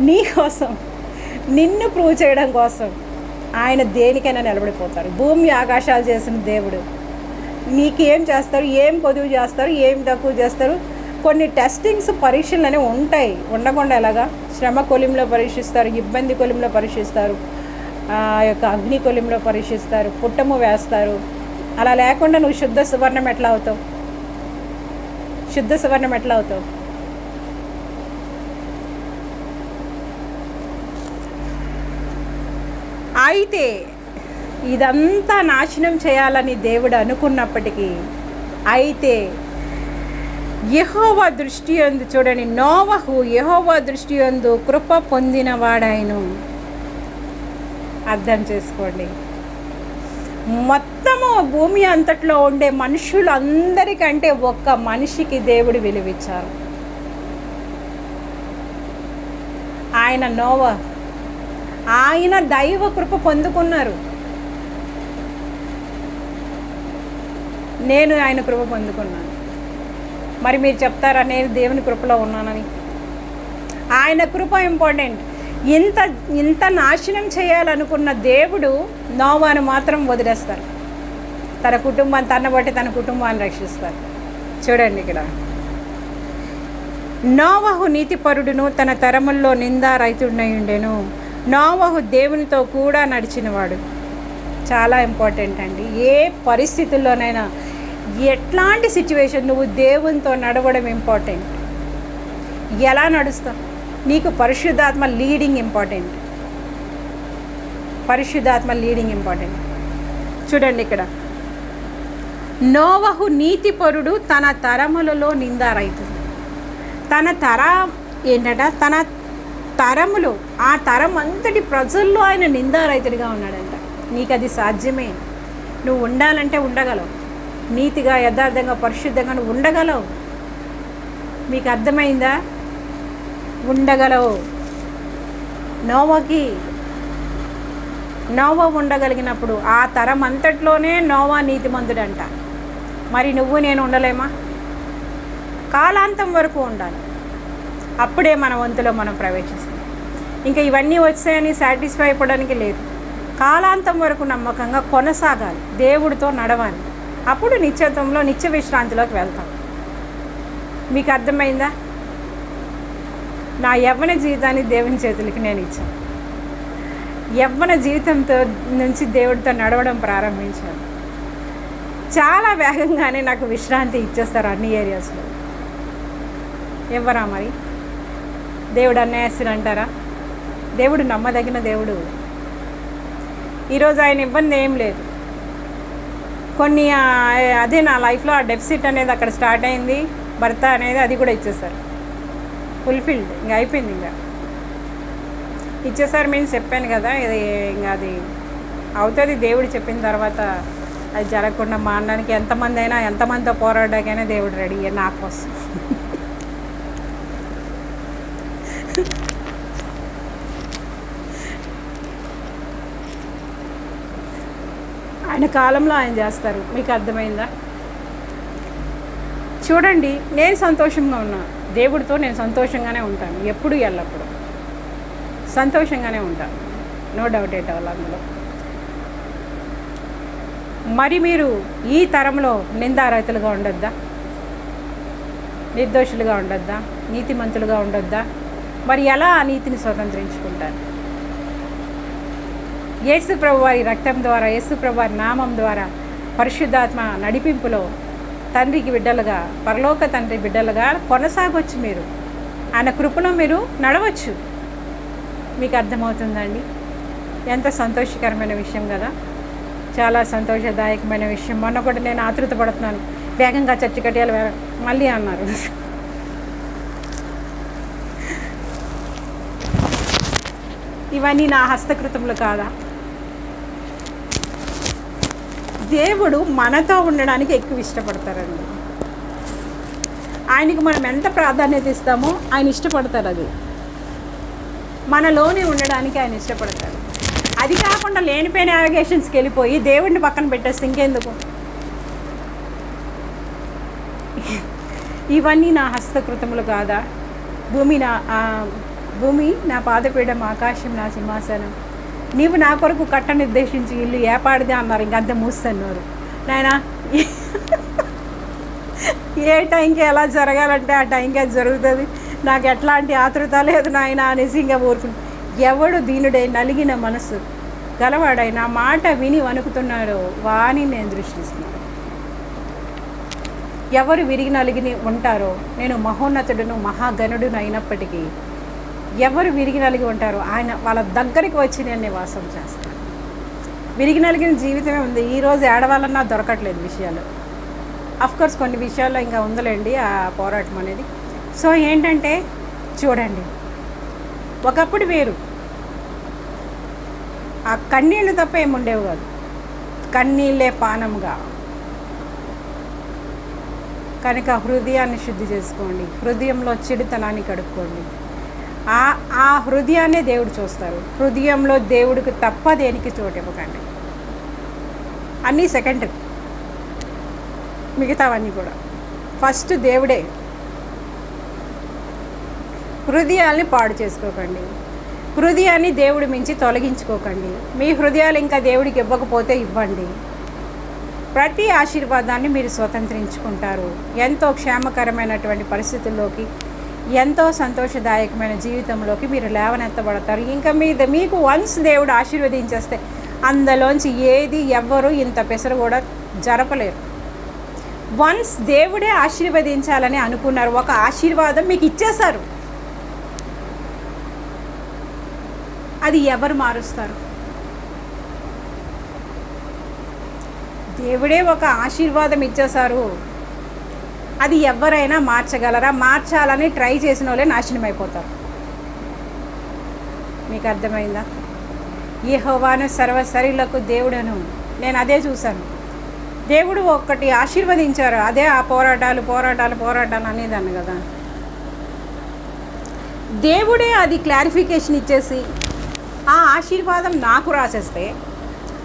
నీ కోసం, నిన్ను ప్రూవ్ చేయడం కోసం ఆయన దేనికైనా నిలబడిపోతారు. భూమి ఆకాశాలు చేసిన దేవుడు నీకేం చేస్తారు, ఏం పొదువు చేస్తారు, ఏం తక్కువ చేస్తారు. కొన్ని టెస్టింగ్స్, పరీక్షలు అనేవి ఉంటాయి. ఉండకుండా ఎలాగా? శ్రమ కొలింలో పరీక్షిస్తారు, ఇబ్బంది కొలింలో పరీక్షిస్తారు, యొక్క అగ్ని కొలింలో పరీక్షిస్తారు, పుట్టము వేస్తారు. అలా లేకుండా నువ్వు శుద్ధ సువర్ణం ఎట్లా అవుతావు? శుద్ధ సువర్ణం ఎట్లా అవుతావు? అయితే ఇదంతా నాశనం చేయాలని దేవుడు అనుకున్నప్పటికీ, అయితే యెహోవా దృష్టి యందు, చూడండి, నోవహు యెహోవా దృష్టి యందు కృప పొందినవాడాయను. అర్థం చేసుకోండి. మొత్తము భూమి అంతట్లో ఉండే మనుషులందరికంటే ఒక్క మనిషికి దేవుడు విలువిచ్చారు. ఆయన నోవహు. ఆయన దైవ కృప పొందుకున్నారు. నేను ఆయన కృప పొందుకున్నాను. మరి మీరు చెప్తారా నేను దేవుని కృపలో ఉన్నానని? ఆయన కృప ఇంపార్టెంట్. ఇంత నాశనం చేయాలనుకున్న దేవుడు నోవాను మాత్రం వదిలేస్తారు. తన కుటుంబాన్ని, తన బట్టి తన కుటుంబాన్ని రక్షిస్తారు. చూడండి ఇక్కడ, నోవహు నీతిపరుడును తన తరముల్లో నిందారహితుడై ఉండెను. నోవహు దేవునితో కూడా నడిచినవాడు. చాలా ఇంపార్టెంట్ అండి. ఏ పరిస్థితుల్లోనైనా, ఎట్లాంటి సిచ్యువేషన్, నువ్వు దేవునితో నడవడం ఇంపార్టెంట్. ఎలా నడుస్తావు? నీకు పరిశుద్ధాత్మ లీడింగ్ ఇంపార్టెంట్. పరిశుద్ధాత్మ లీడింగ్ ఇంపార్టెంట్. చూడండి ఇక్కడ, నోవహు నీతిపరుడు తన తరములలో నిందారహితుడు. తన తరం ఏంటట? తన తరములు, ఆ తరం అంతటి ప్రజల్లో ఆయన నిందారహితుడిగా ఉన్నాడంట. నీకు అది సాధ్యమే. నువ్వు ఉండాలంటే ఉండగలవు. నీతిగా, యథార్థంగా, పరిశుద్ధంగా నువ్వు ఉండగలవు. మీకు అర్థమైందా? ఉండగలవు. నోవా ఉండగలిగినప్పుడు ఆ తరం అంతట్లోనే నోవా నీతిమంతుడంట. మరి నువ్వు నేను ఉండలేమా? కాలాంతం వరకు ఉండాలి. అప్పుడే మన వంతులో మనం ప్రవేశిస్తాం. ఇంకా ఇవన్నీ వచ్చాయని సాటిస్ఫై అయిపోవడానికి లేదు. కాలాంతం వరకు నమ్మకంగా కొనసాగాలి, దేవుడితో నడవాలి. అప్పుడు నిత్యత్వంలో, నిత్య విశ్రాంతిలోకి వెళ్తాం. మీకు అర్థమైందా? నా యవ్వన జీవితాన్ని దేవుని చేతులకి నేను ఇచ్చాను. యవ్వన జీవితంతో నుంచి దేవుడితో నడవడం ప్రారంభించాను. చాలా వేగంగానే నాకు విశ్రాంతి ఇచ్చేస్తారు అన్ని ఏరియాస్లో. ఎవరా మరి? దేవుడు అన్యాయస్తుడు అంటారా? దేవుడు నమ్మదగిన దేవుడు. ఈరోజు ఆయన ఇబ్బంది ఏం లేదు. కొన్ని అదే నా లైఫ్లో ఆ డెఫిసిట్ అనేది అక్కడ స్టార్ట్ అయింది. భర్త అనేది అది కూడా ఇచ్చేసారు. ఫుల్ఫిల్డ్, ఇంకా అయిపోయింది. ఇంకా ఇచ్చేసారు మీన్స్ చెప్పాను కదా, ఇది ఇంకా అది అవుతుంది. దేవుడు చెప్పిన తర్వాత అది జరగకుండా మానడానికి ఎంతమందితో పోరాడడానికైనా దేవుడు రెడీ నా కోసం. ఆయన కాలంలో ఆయన చేస్తారు. మీకు అర్థమైందా? చూడండి, నేను సంతోషంగా ఉన్నాను. దేవుడితో నేను సంతోషంగానే ఉంటాను. ఎప్పుడు ఎల్లప్పుడు సంతోషంగానే ఉంటాను. నో డౌట్ ఎట్ ఆల్ అందులో. మరి మీరు ఈ తరంలో నిందారహితులుగా ఉండొద్దా? నిర్దోషులుగా ఉండొద్దా? నీతిమంతులుగా ఉండొద్దా? మరి ఎలా ఆ నీతిని స్వతంత్రించుకుంటారు? యేసు ప్రభువారి రక్తం ద్వారా, యేసు ప్రభువారి నామం ద్వారా, పరిశుద్ధాత్మ నడిపింపులో తండ్రికి బిడ్డలుగా, పరలోక తండ్రి బిడ్డలుగా కొనసాగవచ్చు. మీరు ఆయన కృపలో మీరు నడవచ్చు. మీకు అర్థమవుతుందండి? ఎంత సంతోషకరమైన విషయం కదా, చాలా సంతోషదాయకమైన విషయం. మొన్న కూడా నేను ఆతృత పడుతున్నాను, వేగంగా చర్చి కట్టేయాలి మళ్ళీ అన్నారు. ఇవన్నీ నా హస్తకృతములు కాదా? దేవుడు మనతో ఉండడానికి ఎక్కువ ఇష్టపడతారండి. ఆయనకి మనం ఎంత ప్రాధాన్యత ఇస్తామో ఆయన ఇష్టపడతారు. అది మనలోనే ఉండడానికి ఆయన ఇష్టపడతారు. అది కాకుండా లేనిపోయిన యావిగేషన్స్కి వెళ్ళిపోయి దేవుడిని పక్కన పెట్టేస్తే ఇంకెందుకు? ఇవన్నీ నా హస్తకృతములు కాదా? భూమి నా పాదపీఠం, ఆకాశం నా సింహాసనం. నీవు నా కొరకు కట్ట నిర్దేశించి ఇల్లు ఏపాడిదే అన్నారు. ఇంకంత మూస్తున్నారు నాయన. ఏ టైంకి ఎలా జరగాలంటే ఆ టైంకి అది జరుగుతుంది. నాకు ఎట్లాంటి ఆతృత లేదు నాయన అనేసి ఇంకా ఊరుకుంటు. ఎవడు దీనుడై నలిగిన మనసు గలవాడై నా మాట విని వణుకుతున్నాడో వాని నేను దృష్టిస్తున్నాను. ఎవరు విరిగి నలిగి ఉంటారో, నేను మహోన్నతుడును మహాగణుడును అయినప్పటికీ ఎవరు విరిగి నలిగి ఉంటారో ఆయన వాళ్ళ దగ్గరికి వచ్చి నేను నివాసం చేస్తాను. విరిగి నలిగిన జీవితమే ఉంది. ఈరోజు ఏడవాలన్నా దొరకట్లేదు విషయాలు. అఫ్కోర్స్ కొన్ని విషయాల్లో ఇంకా ఉందలేండి ఆ పోరాటం అనేది. సో ఏంటంటే చూడండి, ఒకప్పుడు వేరు. ఆ కన్నీళ్ళు తప్ప ఏముండేవి కాదు. కన్నీళ్ళే పానంగా. కనుక హృదయాన్ని శుద్ధి చేసుకోండి, హృదయంలో చెడుతనాన్ని కడుక్కోండి. ఆ హృదయాన్నే దేవుడు చూస్తారు. హృదయంలో దేవుడికి తప్ప దేనికి చోటు ఇవ్వకండి. అన్నీ సెకండ్, మిగతావన్నీ కూడా ఫస్ట్ దేవుడే. హృదయాల్ని పాడు చేసుకోకండి. హృదయాన్ని దేవుడి మించి తొలగించుకోకండి. మీ హృదయాలు ఇంకా దేవుడికి ఇవ్వకపోతే ఇవ్వండి. ప్రతి ఆశీర్వాదాన్ని మీరు స్వతంత్రించుకుంటారు. ఎంతో క్షేమకరమైనటువంటి పరిస్థితుల్లోకి, ఎంతో సంతోషదాయకమైన జీవితంలోకి మీరు లేవనెత్తబడతారు. ఇంకా మీకు వన్స్ దేవుడు ఆశీర్వదించేస్తే అందులోంచి ఏది ఎవ్వరు ఇంత పెసరు కూడా జరపలేరు. వన్స్ దేవుడే ఆశీర్వదించాలని అనుకున్నారు, ఒక ఆశీర్వాదం మీకు ఇచ్చేశారు, అది ఎవరు మారుస్తారు? దేవుడే ఒక ఆశీర్వాదం ఇచ్చేశారు, అది ఎవరైనా మార్చగలరా? మార్చాలని ట్రై చేసిన వాళ్ళే నాశనం అయిపోతారు. మీకు అర్థమైందా? యెహోవాను సర్వశరీరులకు దేవుడను. నేను అదే చూశాను. దేవుడు ఒక్కటి ఆశీర్వదించారు, అదే ఆ పోరాటాలు అనేదాన్ని కదా. దేవుడే అది క్లారిఫికేషన్ ఇచ్చేసి ఆ ఆశీర్వాదం నాకు రాసేస్తే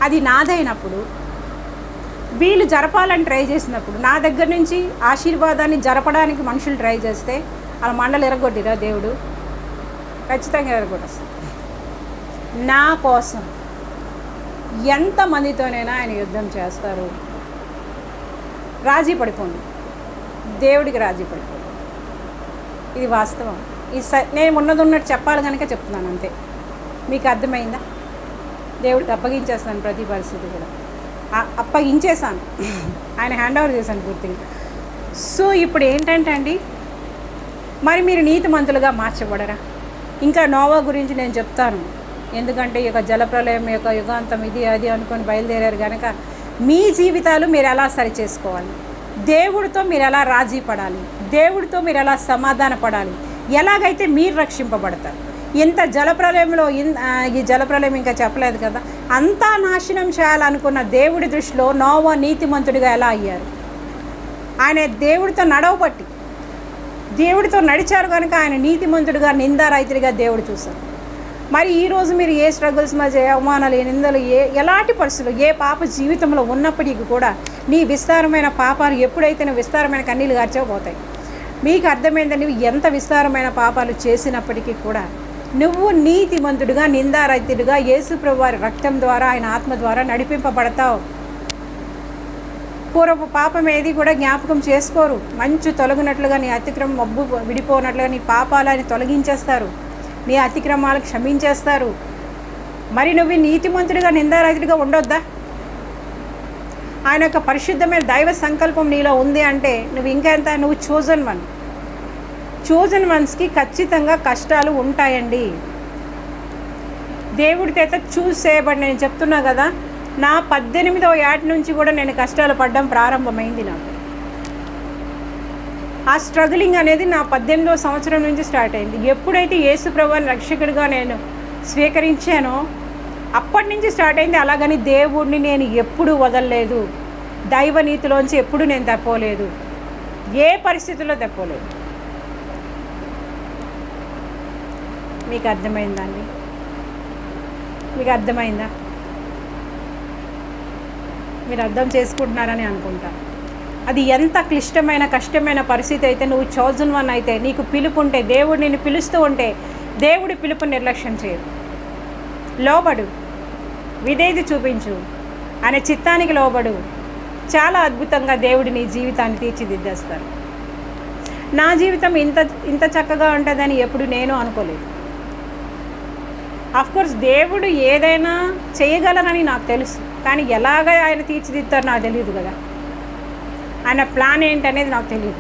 అది నాదైనప్పుడు, వీళ్ళు జరపాలని ట్రై చేసినప్పుడు, నా దగ్గర నుంచి ఆశీర్వాదాన్ని జరపడానికి మనుషులు ట్రై చేస్తే అలా మండలు ఎరగొట్టిరా దేవుడు? ఖచ్చితంగా ఎరగొట్టేస్తారు. నా కోసం ఎంతమందితోనైనా ఆయన యుద్ధం చేస్తారు. రాజీ పడిపోండి, దేవుడికి రాజీ పడిపోండి. ఇది వాస్తవం. నేను ఉన్నట్టు చెప్పాలి కనుక చెప్తున్నాను, అంతే. మీకు అర్థమైందా? దేవుడికి అప్పగించేస్తాను ప్రతి పరిస్థితి కూడా. అప్పగించేసాను, ఆయన హ్యాండ్ ఓవర్ చేశాను పూర్తిగా. సో ఇప్పుడు ఏంటంటే అండి, మరి మీరు నీతిమంతులుగా మార్చబడరా? ఇంకా నోవా గురించి నేను చెప్తాను. ఎందుకంటే ఈ యొక్క జలప్రలయం యొక్క యుగాంతం ఇది అది అనుకొని బయలుదేరారు కనుక మీ జీవితాలు మీరు ఎలా సరి చేసుకోవాలి, దేవుడితో మీరు ఎలా రాజీ పడాలి, దేవుడితో మీరు ఎలా సమాధాన పడాలి, ఎలాగైతే మీరు రక్షింపబడతారు. ఇంత జలప్రలయంలో ఈ జలప్రలయం ఇంకా చెప్పలేదు కదా, అంతా నాశనం చేయాలనుకున్న దేవుడి దృష్టిలో నోవా నీతిమంతుడిగా ఎలా అయ్యారు? ఆయన దేవుడితో నడవబట్టి దేవుడితో నడిచారు కనుక ఆయన నీతిమంతుడిగా, నిందారహితుడిగా దేవుడు చూశారు. మరి ఈరోజు మీరు ఏ స్ట్రగుల్స్ మధ్య, ఏ అవమానాలు, ఏ నిందలు, ఎలాంటి పరిస్థితులు, ఏ పాప జీవితంలో ఉన్నప్పటికీ కూడా నీ విస్తారమైన పాపాలు ఎప్పుడైతే నువ్వు విస్తారమైన కన్నీళ్ళు గార్చకపోతాయి. మీకు అర్థమైందా? నువ్వు ఎంత విస్తారమైన పాపాలు చేసినప్పటికీ కూడా నువ్వు నీతిమంతుడిగా, నిందారహితుడిగా యేసుప్రభువు వారి రక్తం ద్వారా, ఆయన ఆత్మ ద్వారా నడిపింపబడతావు. పూర్వపు పాపం ఏది కూడా జ్ఞాపకం చేసుకోరు. మంచు తొలగినట్లుగా నీ అతిక్రమం మబ్బు విడిపోనట్లుగా నీ పాపాలని తొలగించేస్తారు, నీ అతిక్రమాలు క్షమించేస్తారు. మరి నువ్వు నీతిమంతుడిగా, నిందారహితుడిగా ఉండొద్దా? ఆయన యొక్క పరిశుద్ధమైన దైవ సంకల్పం నీలో ఉంది అంటే నువ్వు ఇంకా ఎంత, నువ్వు చోజన్ వన్స్కి ఖచ్చితంగా కష్టాలు ఉంటాయండి. దేవుడితో అయితే చూస్ చేయబడి, నేను చెప్తున్నా కదా, నా 18వ ఏట నుంచి కూడా నేను కష్టాలు పడడం ప్రారంభమైంది. నాకు ఆ స్ట్రగులింగ్ అనేది నా 18వ సంవత్సరం నుంచి స్టార్ట్ అయింది. ఎప్పుడైతే యేసు ప్రభువుని రక్షకుడిగా నేను స్వీకరించానో అప్పటి నుంచి స్టార్ట్ అయింది. అలాగని దేవుడిని నేను ఎప్పుడూ వదలలేదు, దైవ నీతిలోంచి ఎప్పుడు నేను తప్పలేదు, ఏ పరిస్థితుల్లో తప్పలేదు. మీకు అర్థమైందా అండి? మీకు అర్థమైందా? మీరు అర్థం చేసుకుంటున్నారని అనుకుంటా. అది ఎంత క్లిష్టమైన కష్టమైన పరిస్థితి అయితే, నువ్వు చోజన్ వన్ అయితే, నీకు పిలుపు ఉంటే, దేవుడు నిన్ను పిలుస్తూ ఉంటే, దేవుడి పిలుపు నిర్లక్ష్యం చేయదు. లోబడు, విధేయత చూపించు, ఆయన చిత్తానికి లోబడు. చాలా అద్భుతంగా దేవుడు నీ జీవితాన్ని తీర్చిదిద్దేస్తారు. నా జీవితం ఇంత చక్కగా ఉంటుందని ఎప్పుడు నేను అనుకోలేదు. ఆఫ్కోర్స్ దేవుడు ఏదైనా చేయగలనని నాకు తెలుసు, కానీ ఎలాగ ఆయన తీర్చిదిద్దారో నాకు తెలియదు కదా. ఆయన ప్లాన్ ఏంటనేది నాకు తెలియదు.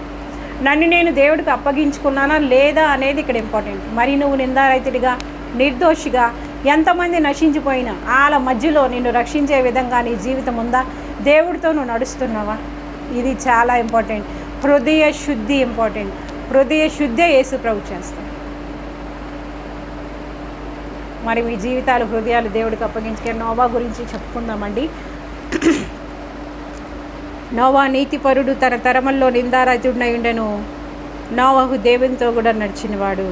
నన్ను నేను దేవుడికి అప్పగించుకున్నానా లేదా అనేది ఇక్కడ ఇంపార్టెంట్. మరి నువ్వు నిందారహితుడిగా, నిర్దోషిగా, ఎంతమంది నశించిపోయినా వాళ్ళ మధ్యలో నిన్ను రక్షించే విధంగా నీ జీవితం ఉందా? దేవుడితో నువ్వు నడుస్తున్నావా? ఇది చాలా ఇంపార్టెంట్. హృదయ శుద్ధి ఇంపార్టెంట్. హృదయ శుద్ధే యేసు ప్రభు చేస్తాడు. మరి మీ జీవితాలు, హృదయాలు దేవుడికి అప్పగించుకే. నోవా గురించి చెప్పుకుందామండి. నోవా నీతిపరుడు, తన తరముల్లో నిందారహితుడై ఉండెను. నోవాహు దేవునితో కూడా నడిచినవాడు.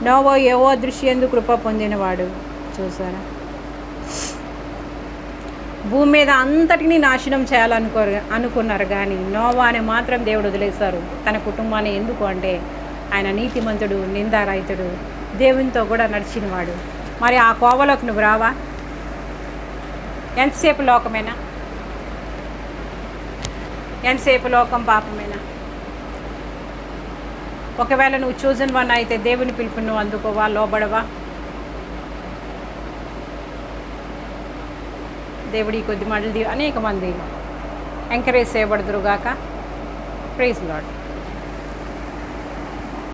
నోవా యెహోవా దృష్టియందు కృప పొందినవాడు. చూసారా? భూమి మీద అంతటినీ నాశనం అనుకున్నారు, కానీ నోవాని మాత్రం దేవుడు వదిలేశారు, తన కుటుంబాన్ని. ఎందుకు అంటే ఆయన నీతిమంతుడు, నిందారహితుడు, దేవునితో కూడా నడిచినవాడు. మరి ఆ కోవలోకి నువ్వు రావా? ఎంతసేపు లోకమేనా? ఎంతసేపు లోకం పాపమేనా? ఒకవేళ నువ్వు చూజన్ వన్ అయితే దేవుని పిలుపు నువ్వు అందుకోవా? లోబడవా? దేవుడి కొద్ది మాటలు అనేక మంది ఎంకరేజ్ చేయబడుదురుగాక. Praise lord.